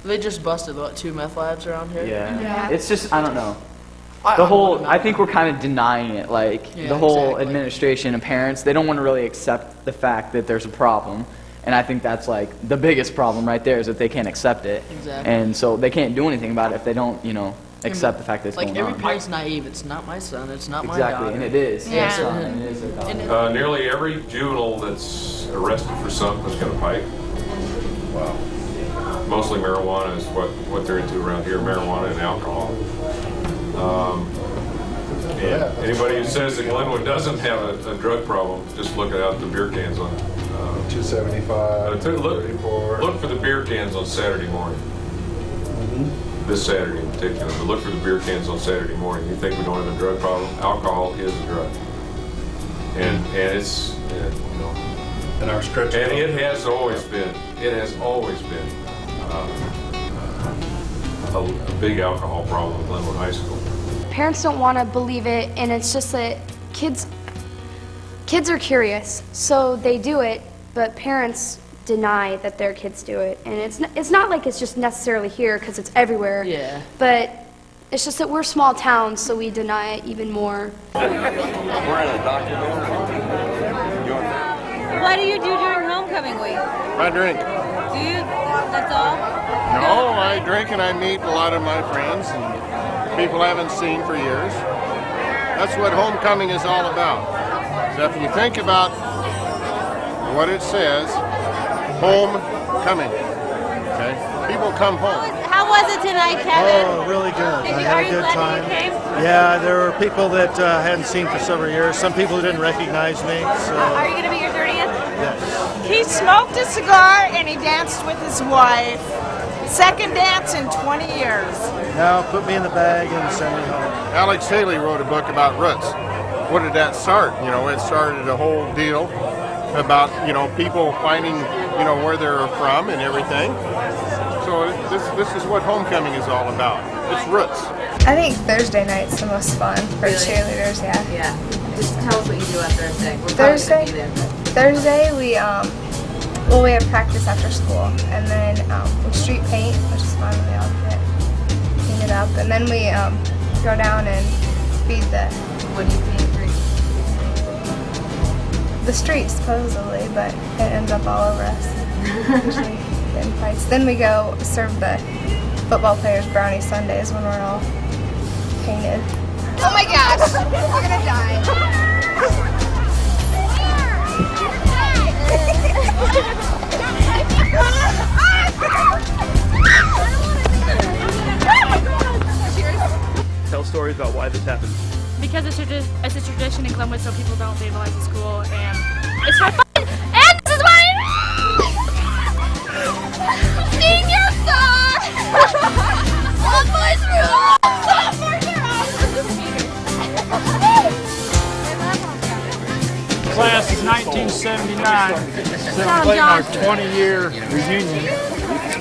They just busted 2 meth labs around here. Yeah. It's just I don't know. I think we're kind of denying it. The whole administration and parents, they don't want to really accept the fact that there's a problem. And I think that's the biggest problem right there is that they can't accept it. Exactly. And so they can't do anything about it if they don't, accept the fact that it's going on. Every parent's naive. It's not my son. It's not my daughter. daughter. And it is. Yeah. Nearly every juvenile that's arrested for something is going to pipe. Wow. Mostly marijuana is what they're into around here, marijuana and alcohol. And anybody who says that Glenwood doesn't have a drug problem, just look out the beer cans on 275, 34. Look for the beer cans on Saturday morning. This Saturday in particular, but look for the beer cans on Saturday morning. You think we don't have a drug problem? Alcohol is a drug, and it's and our stretch. And it has always been. It has always been a big alcohol problem at Glenwood High School. Parents don't want to believe it, and it's just that kids are curious, so they do it, but parents deny that their kids do it. And it's not like it's just necessarily here because it's everywhere. Yeah. But It's just that we're small towns, so we deny it even more. We're in a documentary. What do you do during homecoming week? I drink. Do you? That's all? No, I drink and I meet a lot of my friends and people I haven't seen for years. That's what homecoming is all about. So if you think about what it says, homecoming, okay? People come home. How was it tonight, Kevin? Oh, really good. Did I you, had are a you good glad time. you came? Yeah, there were people that I hadn't seen for several years. Some people who didn't recognize me. So Are you going to be your 30th? yes. He smoked a cigar and he danced with his wife. Second dance in 20 years. Now put me in the bag and send me home. Alex Haley wrote a book about roots. What did that start? You know, it started a whole deal about, you know, people finding, you know, where they're from and everything. So this is what homecoming is all about. It's roots. I think Thursday night's the most fun for cheerleaders, yeah. Yeah. Just tell us what you do on Thursday. We're Thursday? probably gonna be there. Thursday, we have practice after school, and then we street paint, which is fun. We all get painted up, and then we go down and feed the. What do you paint the street, supposedly, but it ends up all over us. Usually in fights. Then we go serve the football players brownie sundaes when we're all painted. Oh my gosh, we're gonna die. Tell stories about why this happened. Because it's a tradition in Glenwood, so people don't vandalize the school, and it's for fun. And this is my senior song. One voice rule. Class of 1979. Celebrating our 20-year reunion.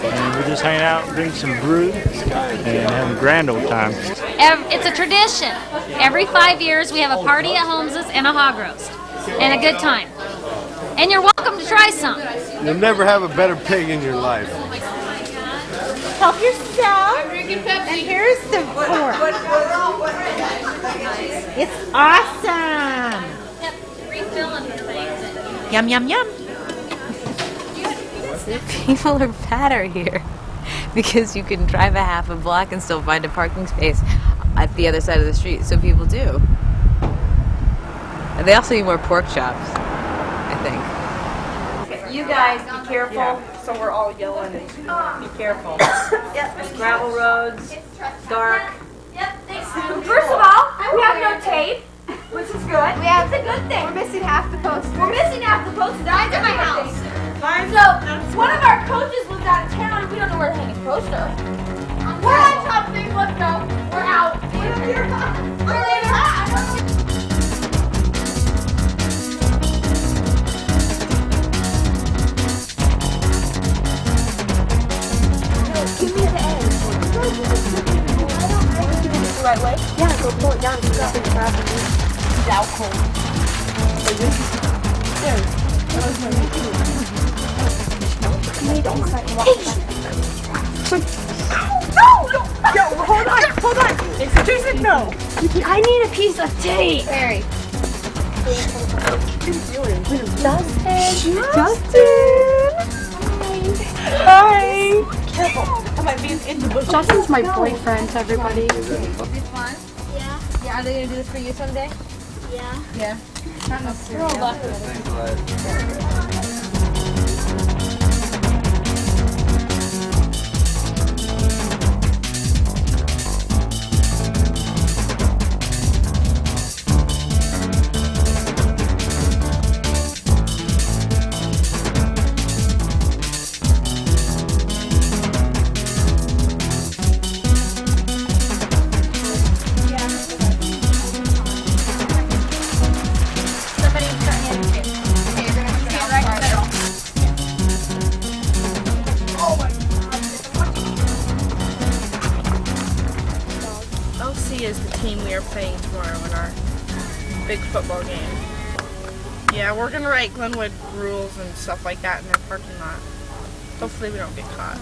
And we just hang out, drink some brew, and have a grand old time. It's a tradition. Every 5 years we have a party at Holmes's and a hog roast. And a good time. And you're welcome to try some. You'll never have a better pig in your life. Help yourself. I'm drinking Pepsi. And here's the fork. It's awesome. Yum, yum, yum. People are fatter here because you can drive a half a block and still find a parking space at the other side of the street. So people do. And they also eat more pork chops, I think. You guys, be careful. So we're all yelling. Be careful. Yep. Gravel roads, dark. Yep, thanks. First of all, we have no tape, which is good. It's a good thing. We're missing half the posters. We're missing half the posters. Mine's at my house. So, one of our coaches was out of town and we don't know where to hang his poster. We're on top of it. Let's go. We're out. Give me the edge. The right way? Yeah, go pull it down. It's up and grab it. It's out cold. Hold on. Jason, no. I need a piece of tape. Harry. Justin. Hi. Careful. I might be in the bush. Justin's my boyfriend, everybody. Is this fun? Yeah. Yeah, are they going to do this for you someday? Yeah. Yeah. Not necessarily. Is the team we are playing tomorrow in our big football game. Yeah, we're gonna write Glenwood rules and stuff like that in their parking lot. Hopefully we don't get caught.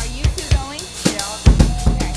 Are you two going? Yeah. Okay.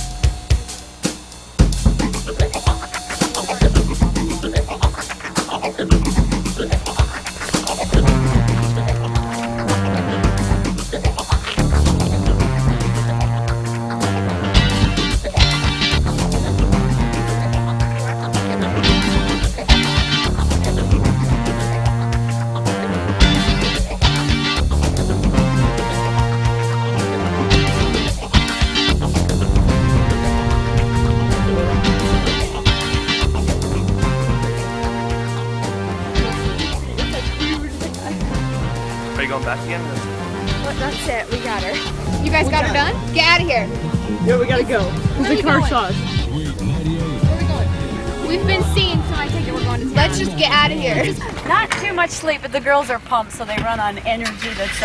Are you going back again? Well, that's it. We got her. You guys got her done? Get out of here. Yeah, we gotta go. The car saw us. We've been seen, so I take it we're going to town. Let's just get out of here. Not too much sleep, but the girls are pumped, so they run on energy that's,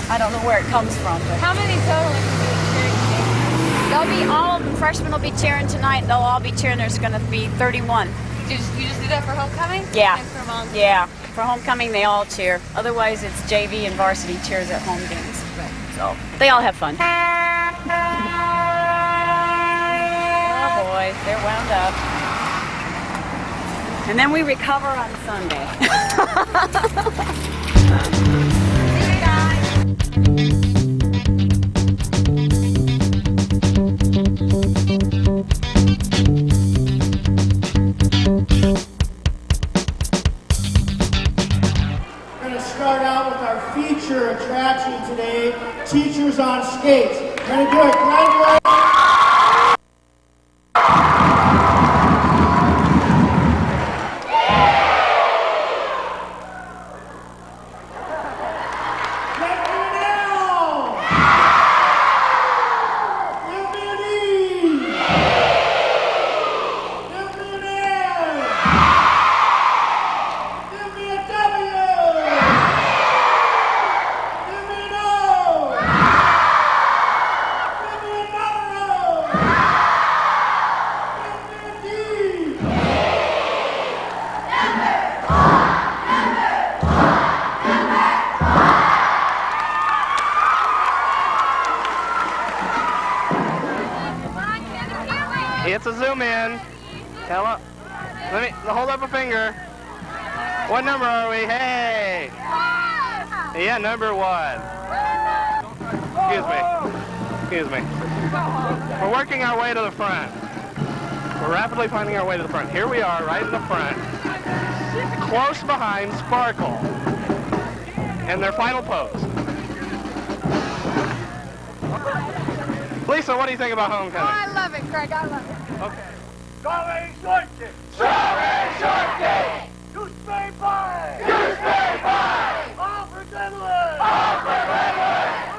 I don't know where it comes from. But. How many total are you cheering? They'll be, all of them freshmen will be cheering tonight. They'll all be cheering. There's going to be 31. You just do that for homecoming? Yeah. And for moms? Yeah. For homecoming, they all cheer. Otherwise, it's JV and varsity cheers at home games. So they all have fun. Oh boy, they're wound up. And then we recover on Sunday. We're going to start out with our feature attraction today, Teachers on Skates. We're going to do it Glenwood. It's a zoom in. Hello. Hold up a finger. What number are we? Hey. Yeah, number 1. Excuse me. We're working our way to the front. We're rapidly finding our way to the front. Here we are, right in the front. Close behind Sparkle. And their final pose. Lisa, what do you think about homecoming? Oh, I love it, Craig. I love it. Okay. Strawberry shortcake! Strawberry shortcake! Gooseberry pie! Gooseberry pie! All for Glenwood! All for Glenwood!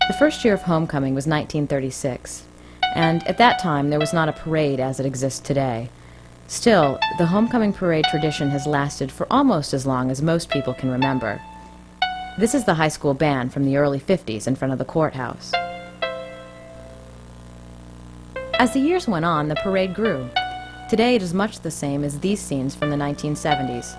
The first year of homecoming was 1936, and at that time there was not a parade as it exists today. Still, the homecoming parade tradition has lasted for almost as long as most people can remember. This is the high school band from the early 50s in front of the courthouse. As the years went on, the parade grew. Today it is much the same as these scenes from the 1970s.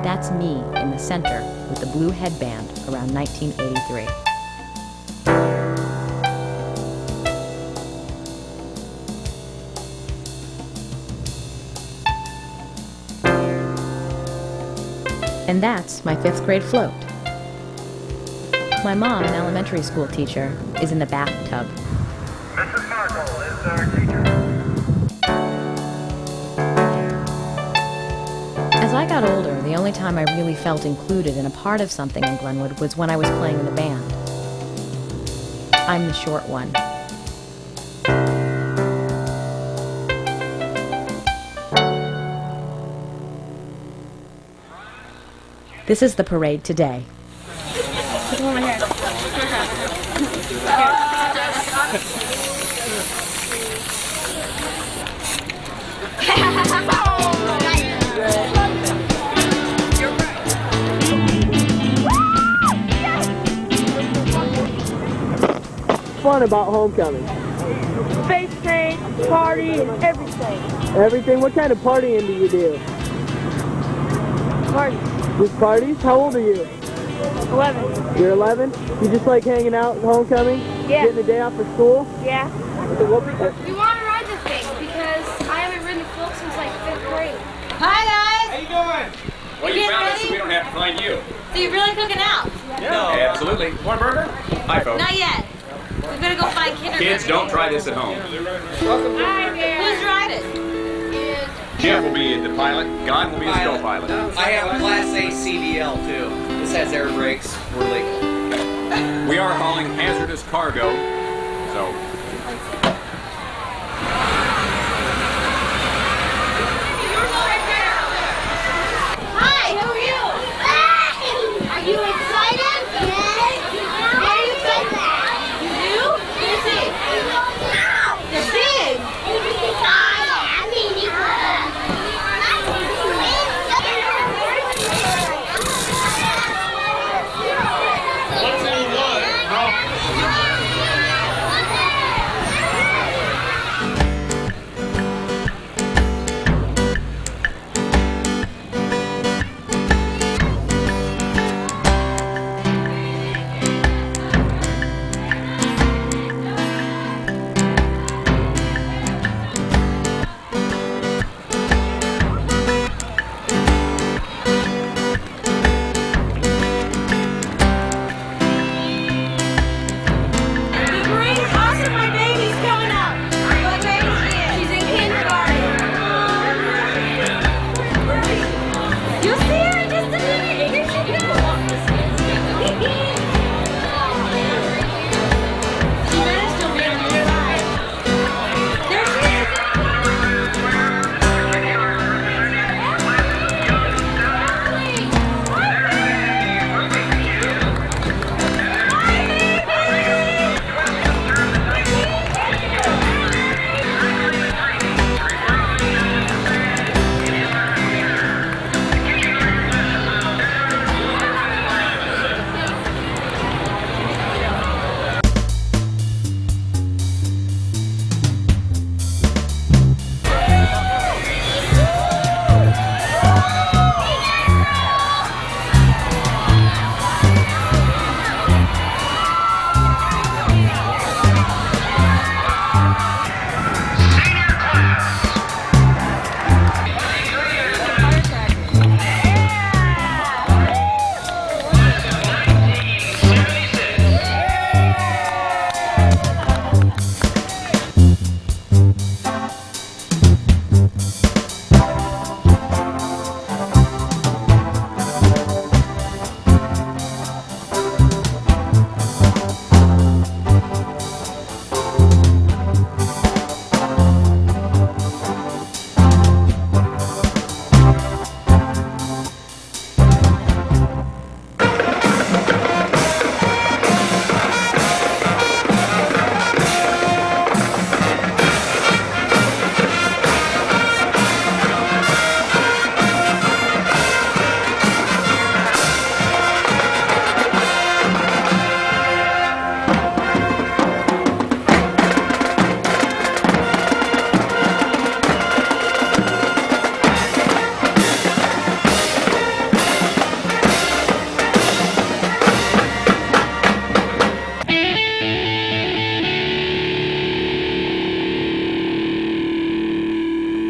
That's me in the center with the blue headband around 1983. And that's my 5th grade float. My mom, an elementary school teacher, is in the bathtub. Mrs. Markle is our teacher. As I got older, the only time I really felt included and a part of something in Glenwood was when I was playing in the band. I'm the short one. This is the parade today. fun about homecoming? Space train, party, and everything. Everything? What kind of partying do you do? Party. Just parties? How old are you? 11. You're 11? You just like hanging out at homecoming? Yeah. Getting a day off of school? Yeah. We want to ride this thing because I haven't ridden a float since like 5th grade. Hi guys! How you doing? Well, you found us so we don't have to find you. So you're really cooking out? No. Absolutely. Want a burger? Hi, folks. Not yet. We're gonna go find kindergarten. Kids, don't try this at home. Hi there. Who's riding? Jeff will be the pilot. God will be the co-pilot. I have a Class A CDL too. This has air brakes. We're legal. We are hauling hazardous cargo, so. Hi, who are you? Are you excited? Yes. What are you excited about? You do? Let me see. They're big.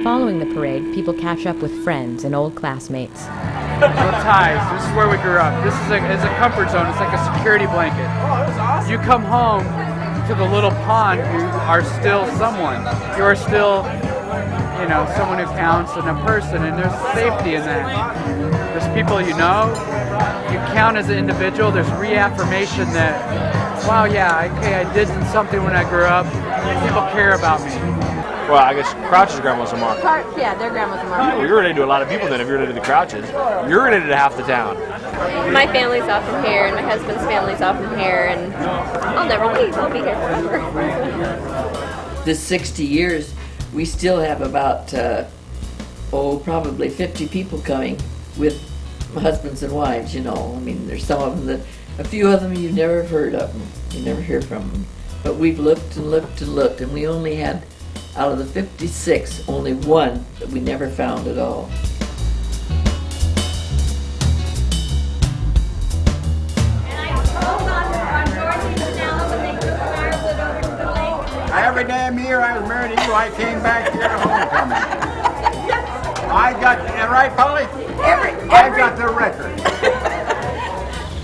Following the parade, people catch up with friends and old classmates. Little ties. This is where we grew up. This is a comfort zone. It's like a security blanket. You come home to the little pond, you are still someone. You are still, you know, someone who counts and a person, and there's safety in that. There's people you know. You count as an individual. There's reaffirmation that, wow, yeah, okay, I did something when I grew up. People care about me. Well, I guess Crouch's grandma's a mark. Yeah, their grandma's a mark. You're related to a lot of people then if you're related to Crouch's. You're related to half the town. My family's all from here, and my husband's family's all from here, and I'll never leave. I'll be here forever. This 60 years, we still have about, probably 50 people coming with husbands and wives, you know. I mean, there's some of them that, a few of them you've never heard of them. You never hear from them. But we've looked and looked and looked, and we only had, out of the 56, only one that we never found at all. Every damn year I was married to you, I came back here to homecoming. I got, right, Polly? I got the record.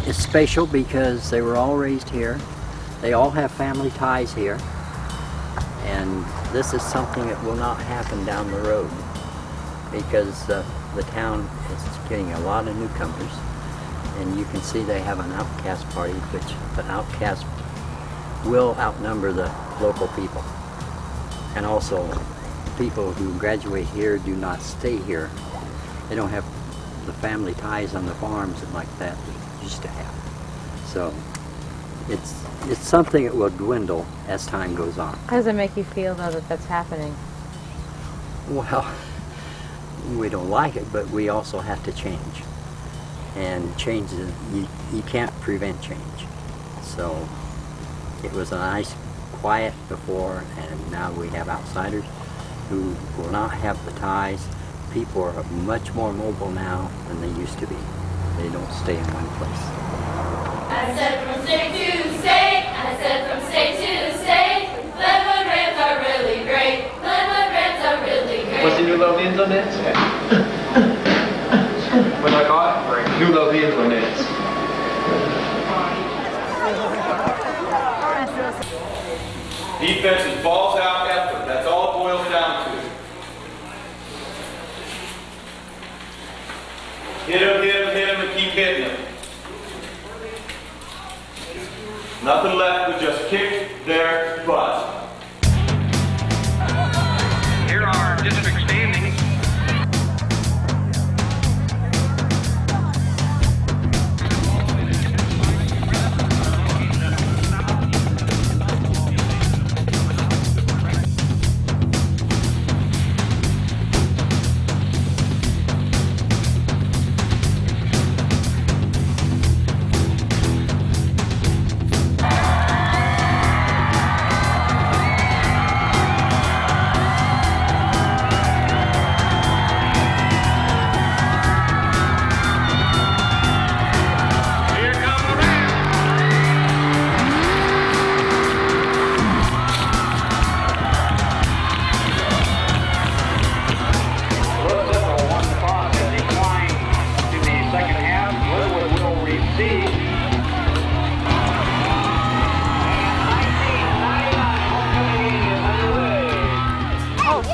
It's special because they were all raised here. They all have family ties here. And this is something that will not happen down the road because the town is getting a lot of newcomers. And you can see they have an outcast party, which the outcast will outnumber the local people. And also, people who graduate here do not stay here. They don't have the family ties on the farms and like that they used to have. So it's something that will dwindle as time goes on. How does it make you feel, though, that that's happening? Well, we don't like it, but we also have to change. And change, you can't prevent change. So it was a nice quiet before, and now we have outsiders who will not have the ties. People are much more mobile now than they used to be. They don't stay in one place. I said from state to state, I said from state to state, Glenwood Rams are really great, Glenwood Rams are really great. What's the New Lothians on this? What do I call it? New Lothians on this. Defense is balls out effort. That's all it boils down to. Hit him, and keep hitting him. Nothing left but just kick their butt. Here are district standings.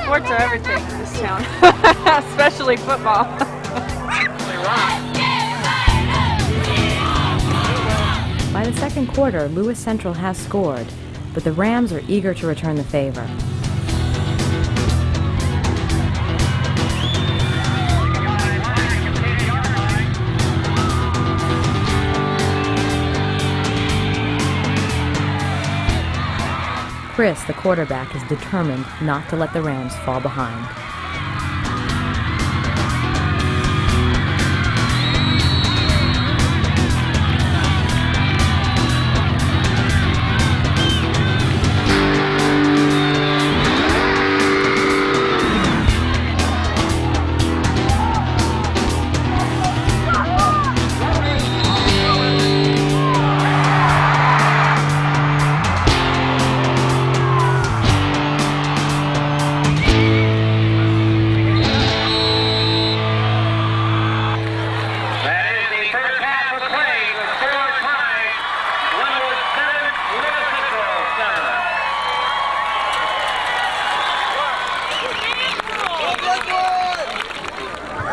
Sports are everything in this town, especially football. By the second quarter, Lewis Central has scored, but the Rams are eager to return the favor. Chris, the quarterback, is determined not to let the Rams fall behind.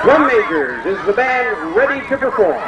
Drum Majors is the band ready to perform.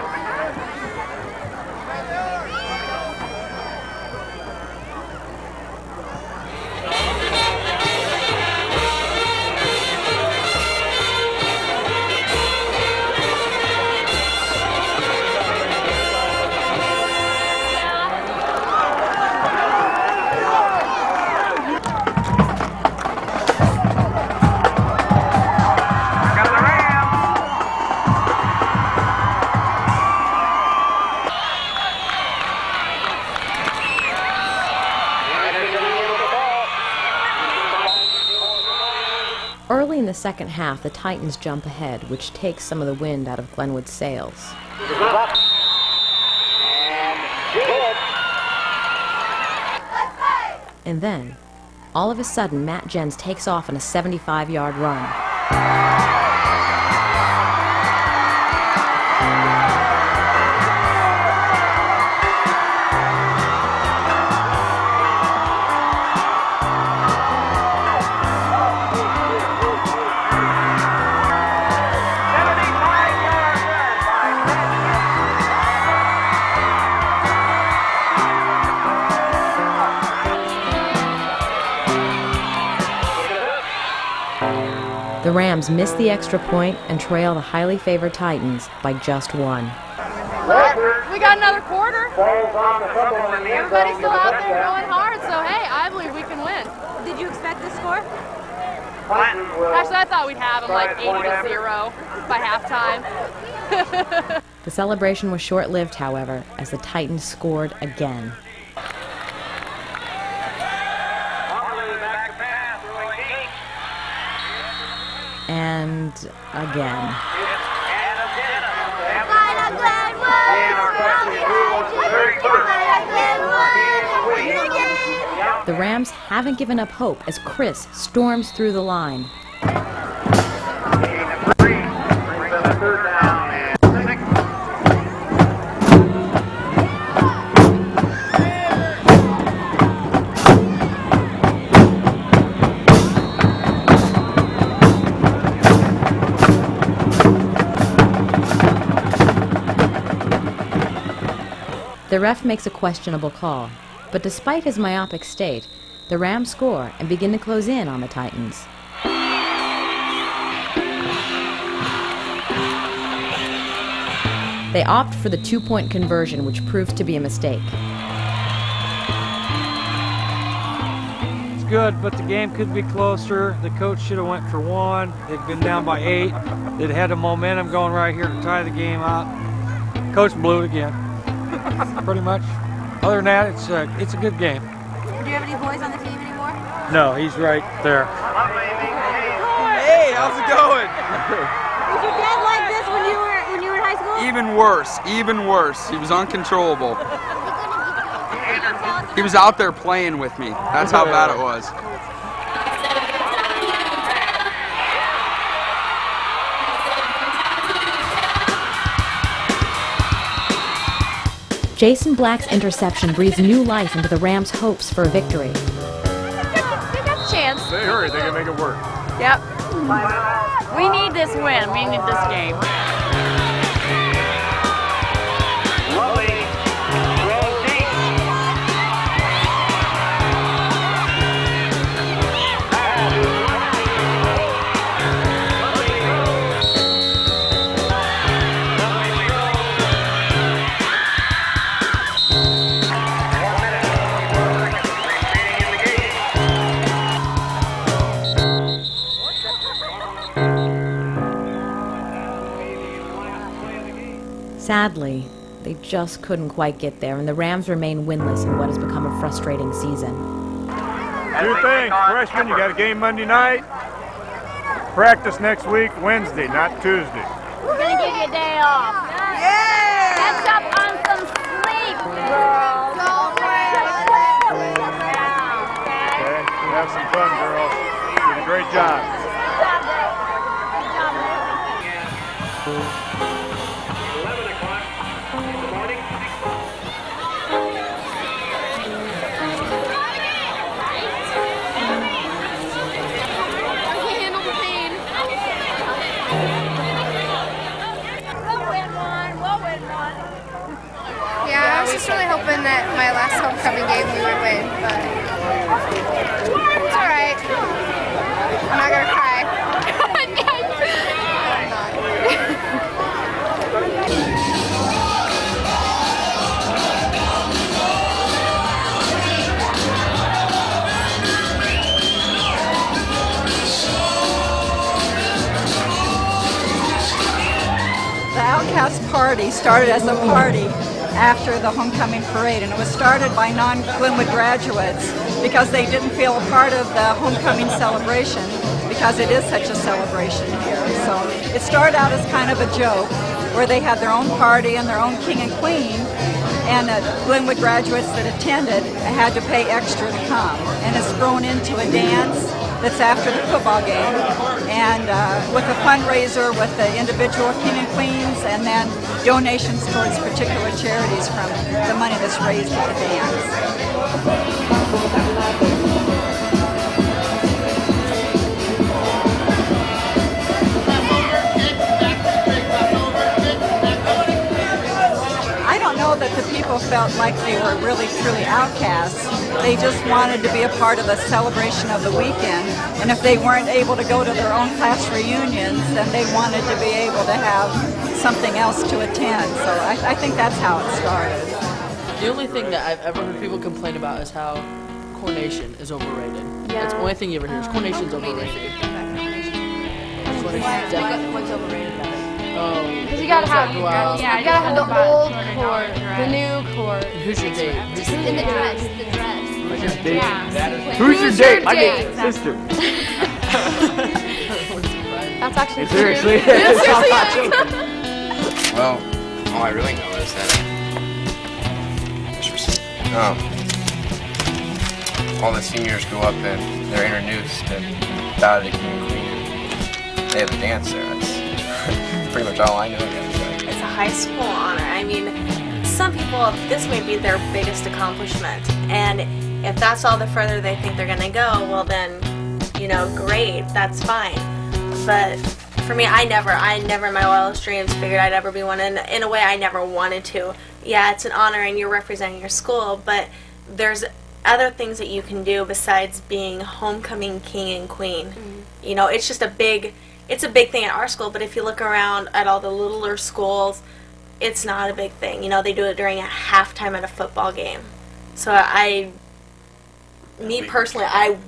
the second half, the Titans jump ahead, which takes some of the wind out of Glenwood's sails. And then, all of a sudden, Matt Jens takes off on a 75-yard run. The Rams miss the extra point and trail the highly favored Titans by just one. We got another quarter. Everybody's still out there going hard, so hey, I believe we can win. Did you expect this score? Actually, I thought we'd have them like 80-0 by halftime. The celebration was short-lived, however, as the Titans scored again. And again. The Rams haven't given up hope as Chris storms through the line. The ref makes a questionable call, but despite his myopic state, the Rams score and begin to close in on the Titans. They opt for the two-point conversion, which proves to be a mistake. It's good, but the game could be closer. The coach should have went for one. They've been down by 8. They'd had the momentum going right here to tie the game out. Coach blew it again. Pretty much. Other than that, it's a good game. Do you have any boys on the team anymore? No, he's right there. Hey, how's it going? Was your dad like this when you were in high school? Even worse, even worse. He was uncontrollable. He was out there playing with me. That's how bad it was. Jason Black's interception breathes new life into the Rams' hopes for a victory. They got a chance. They hurry, they can make it work. Yep. We need this win. We need this game. Sadly, they just couldn't quite get there, and the Rams remain winless in what has become a frustrating season. Do your thing, freshman. You got a game Monday night. Practice next week, Wednesday, not Tuesday. We're going to give you a day off. Yeah! Catch up on some sleep, girls. Okay, have some fun, girls. You did a great job. Yeah, I was just really hoping that my last homecoming game we would win, but it's alright. I'm not gonna cry. The Outcast Party started as a party after the homecoming parade, and it was started by non-Glenwood graduates because they didn't feel a part of the homecoming celebration because it is such a celebration here. So it started out as kind of a joke where they had their own party and their own king and queen, and Glenwood graduates that attended had to pay extra to come. And it's grown into a dance that's after the football game, and with a fundraiser with the individual king and queens, and then donations towards particular charities from the money that's raised at the dance. That the people felt like they were really truly outcasts. They just wanted to be a part of the celebration of the weekend, and if they weren't able to go to their own class reunions, then they wanted to be able to have something else to attend. So I think that's how it started. The only thing that I've ever heard people complain about is how coronation is overrated. Yeah. That's the only thing you ever hear is coronation's overrated. What's overrated about it? Because you gotta have, you gotta have the old court, the new court. Who's your date? In the dress, Who's your date? Yeah. Who's your date? My date's sister. That's actually Seriously? true. Yeah, seriously. Well, all I really know is that all the seniors go up and they're introduced and bow to the king and queen. They have a dance there. That's pretty much all I know. It's a high school honor. I mean, some people, this may be their biggest accomplishment. And if that's all the further they think they're going to go, well then, great, that's fine. But for me, I never in my wildest dreams figured I'd ever be one. And in a way, I never wanted to. Yeah, it's an honor and you're representing your school, but there's other things that you can do besides being homecoming king and queen. It's just a big thing at our school, but if you look around at all the littler schools, it's not a big thing. They do it during a halftime at a football game. So me personally, I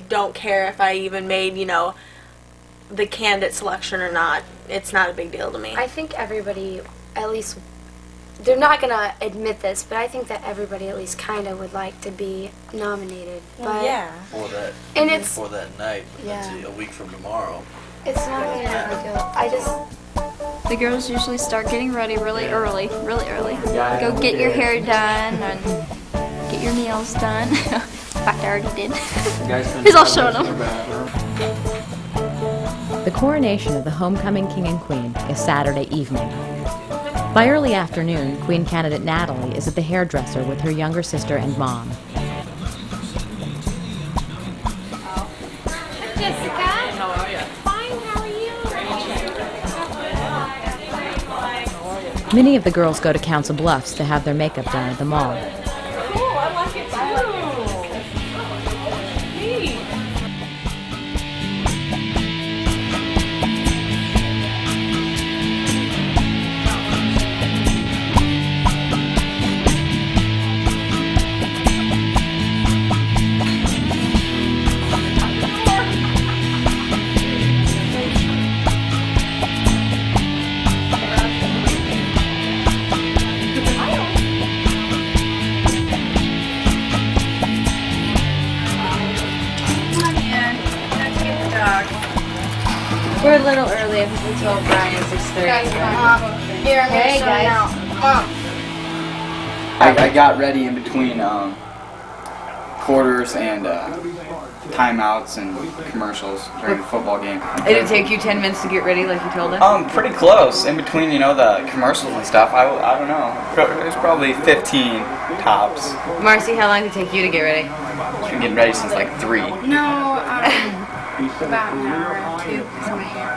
don't care if I even made, the candidate selection or not. It's not a big deal to me. I think everybody, at least, they're not going to admit this, but I think that everybody at least kind of would like to be nominated. But For that, and it's for that night, yeah. a week from tomorrow. It's not really a big deal. The girls usually start getting ready really early. Go get your hair done and get your nails done. In fact, I already did. He's all showing them. The coronation of the homecoming king and queen is Saturday evening. By early afternoon, Queen candidate Natalie is at the hairdresser with her younger sister and mom. Jessica. How are you? Fine, how are you? Many of the girls go to Council Bluffs to have their makeup done at the mall. Cool, I like it too. Neat. We're a little early. I think we told Brian at 6:30. Here, I'm Hey, gonna guys. now. Mom. I got ready in between quarters and timeouts and commercials during the football game. Did it take you 10 minutes to get ready like you told us? Pretty close. In between, the commercials and stuff. I don't know. It was probably 15 tops. Marcy, how long did it take you to get ready? I've been getting ready since like 3. No, about an hour or 2 because of my hair.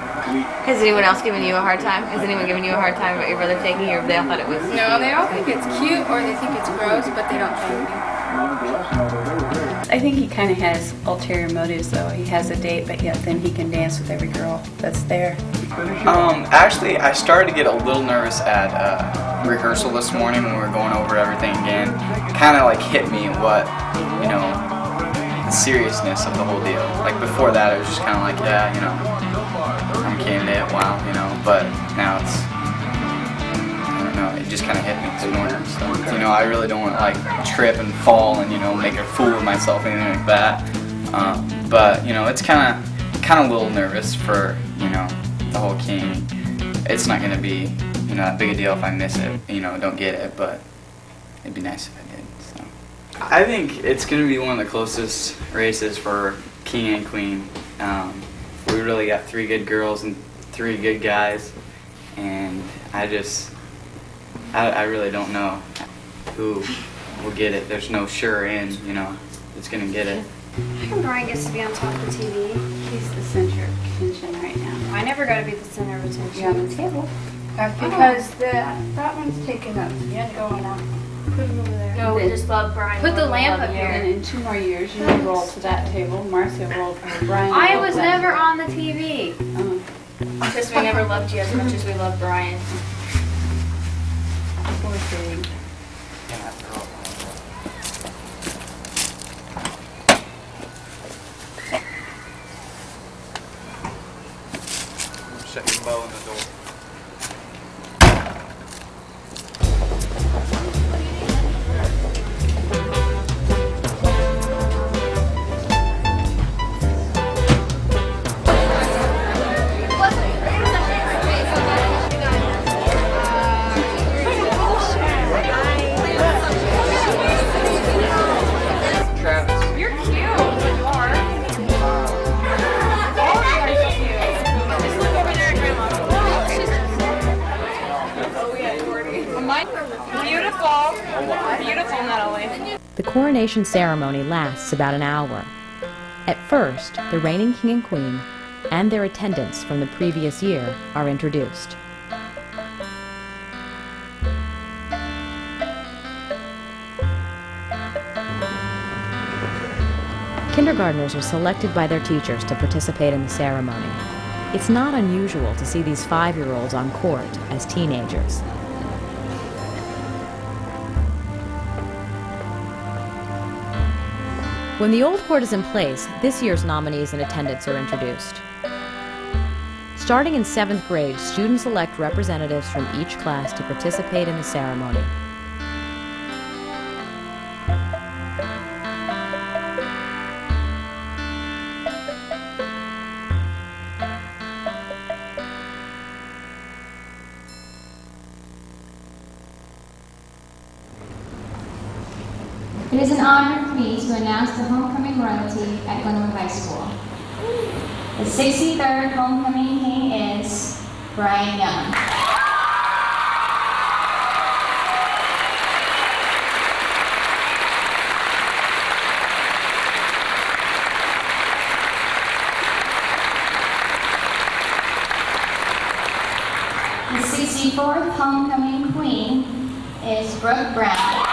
Has anyone else given you a hard time? Has anyone given you a hard time about your brother taking you, or they all thought it was... No, they all think it's cute or they think it's gross, but they don't thank me. I think he kind of has ulterior motives, though. He has a date, but yet then he can dance with every girl that's there. Actually, I started to get a little nervous at rehearsal this morning when we were going over everything again. It kind of hit me what, the seriousness of the whole deal. Like before that, it was just kind of I'm a candidate, wow, but now it's, I don't know, it just kind of hit me this morning. So, I really don't want to trip and fall and, make a fool of myself, anything like that. But, it's kind kind of a little nervous for, you know, the whole king. It's not going to be, you know, that big a deal if I miss it, you know, don't get it, but it'd be nice if I did. So I think it's going to be one of the closest races for king and queen. We really got 3 good girls and 3 good guys, and I really don't know who will get it. There's no sure end, you know, that's going to get it. How come Brian gets to be on top of the TV? He's the center of attention right now. I never got to be the center of attention. You're on the table. Because that one's taken up. You had to go on that. Put it over there. No, we just love Brian. Put the We lamp love up you. here. And in 2 more years, you will roll to that table. Marcia rolled for Brian. I rolled was that. never on the TV. Because we never loved you as much as we love Brian. Poor thing. Shut your bow in the door. You're cute. You are. Just look over there at Grandma. Oh yeah, Jordy. Beautiful. Beautiful, Natalie. The coronation ceremony lasts about an hour. At first, the reigning king and queen and their attendants from the previous year are introduced. Kindergartners are selected by their teachers to participate in the ceremony. It's not unusual to see these 5-year-olds on court as teenagers. When the old court is in place, this year's nominees and attendants are introduced. Starting in 7th grade, students elect representatives from each class to participate in the ceremony. It is an honor for me to announce the homecoming royalty at Glenwood High School. The 63rd homecoming king is Brian Young. The 64th homecoming queen is Brooke Brown.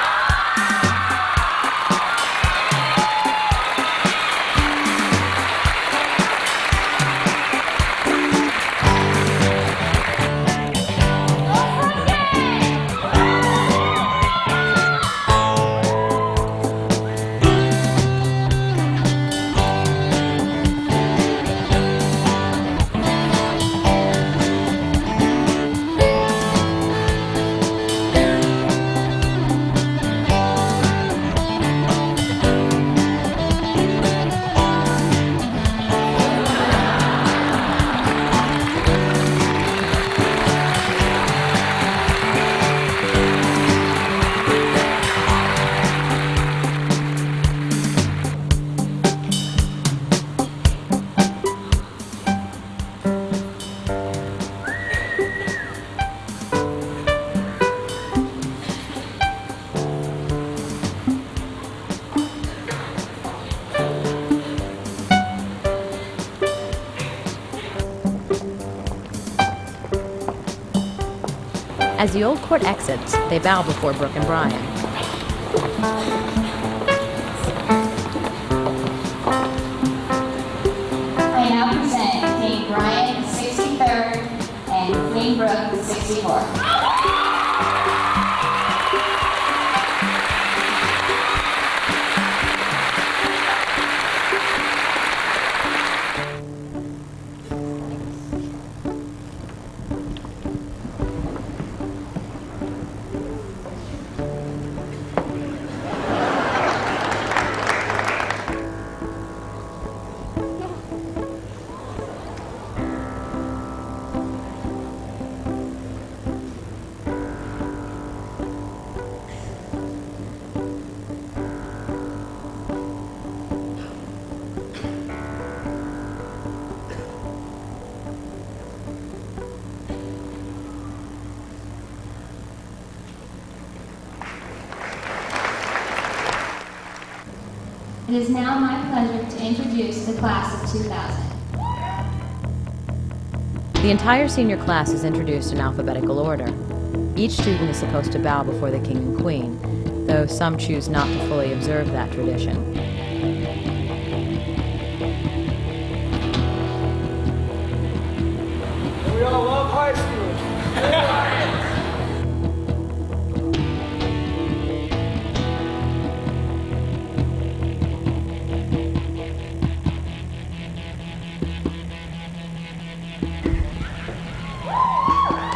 As the old court exits, they bow before Brooke and Brian. I now present King Brian, 63rd, and Queen Brooke, 64th. It is now my pleasure to introduce the class of 2000. The entire senior class is introduced in alphabetical order. Each student is supposed to bow before the king and queen, though some choose not to fully observe that tradition. We all love high school.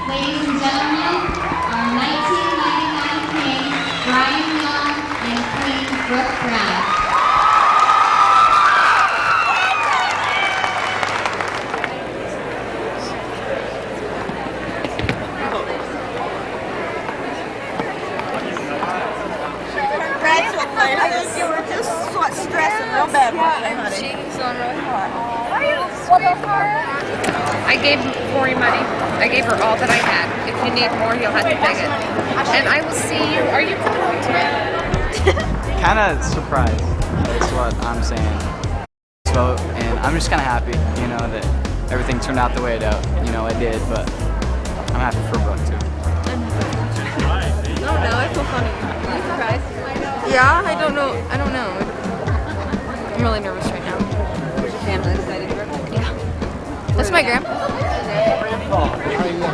Ladies and gentlemen, our 1999 king, Brian Young, and Queen Brooke Brown. Congratulations. You were just stressing real bad, weren't you, honey? Cheeks on really hot. I gave Corey money. I gave her all that I had. If you need more, you'll have to beg it. And I will see you. Are you coming home today? Kind of surprised. That's what I'm saying. Vote, and I'm just kind of happy, you know, that everything turned out the way it did. But I'm happy for Brooke too. Oh no, I feel funny. Are you surprised? Yeah, I don't know. I'm really nervous right now. Is your family excited? Yeah. That's my grandpa.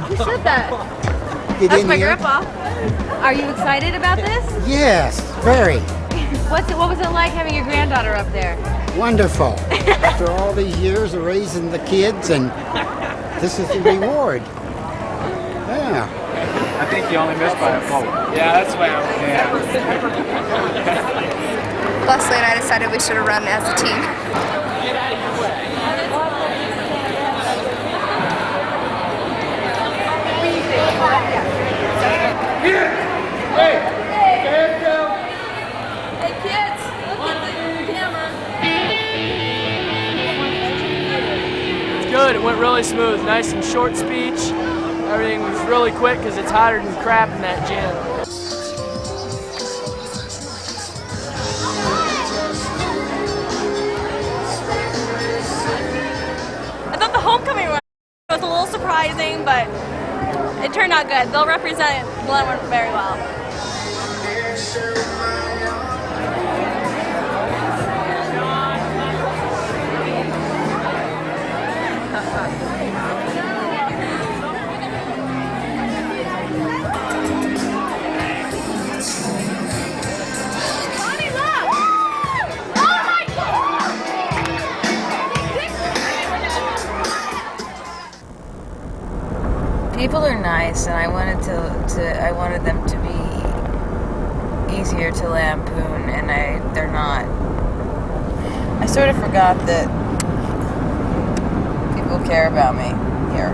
Who said that? That's my grandpa. Are you excited about this? Yes, very. What was it like having your granddaughter up there? Wonderful. After all these years of raising the kids, and this is the reward. Yeah. I think you only missed by a vote. Yeah, that's why Leslie and I decided we should have run as a team. Hey, kids, look at the camera. It's good. It went really smooth. Nice and short speech. Everything was really quick because it's hotter than crap in that gym. I thought the homecoming run was a little surprising, but it turned out good. They'll represent Glenwood very well. People are nice, and I wanted them to be easier to lampoon, and they're not. I sort of forgot that people care about me here.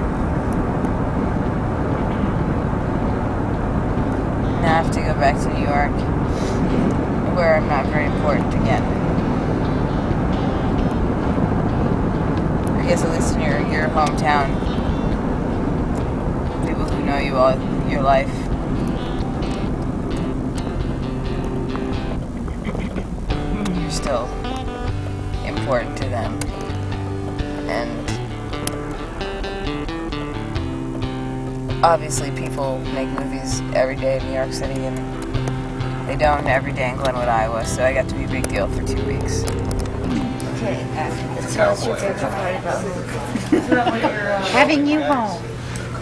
Now I have to go back to New York, where I'm not very important again. I guess at least in your hometown. People who know you all your life. You're still important to them. And obviously people make movies every day in New York City, and they don't every day in Glenwood, Iowa, so I got to be a big deal for 2 weeks. Okay, tell us your favorite part about home. Having you home.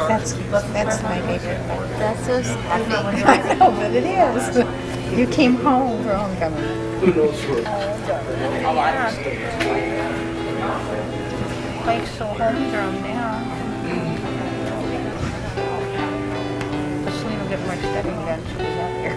That's my favorite part. That's so happy. I know, but it is. You came home for homecoming. Mike's so humdrum now. Selena will get more studying done. She'll be out here.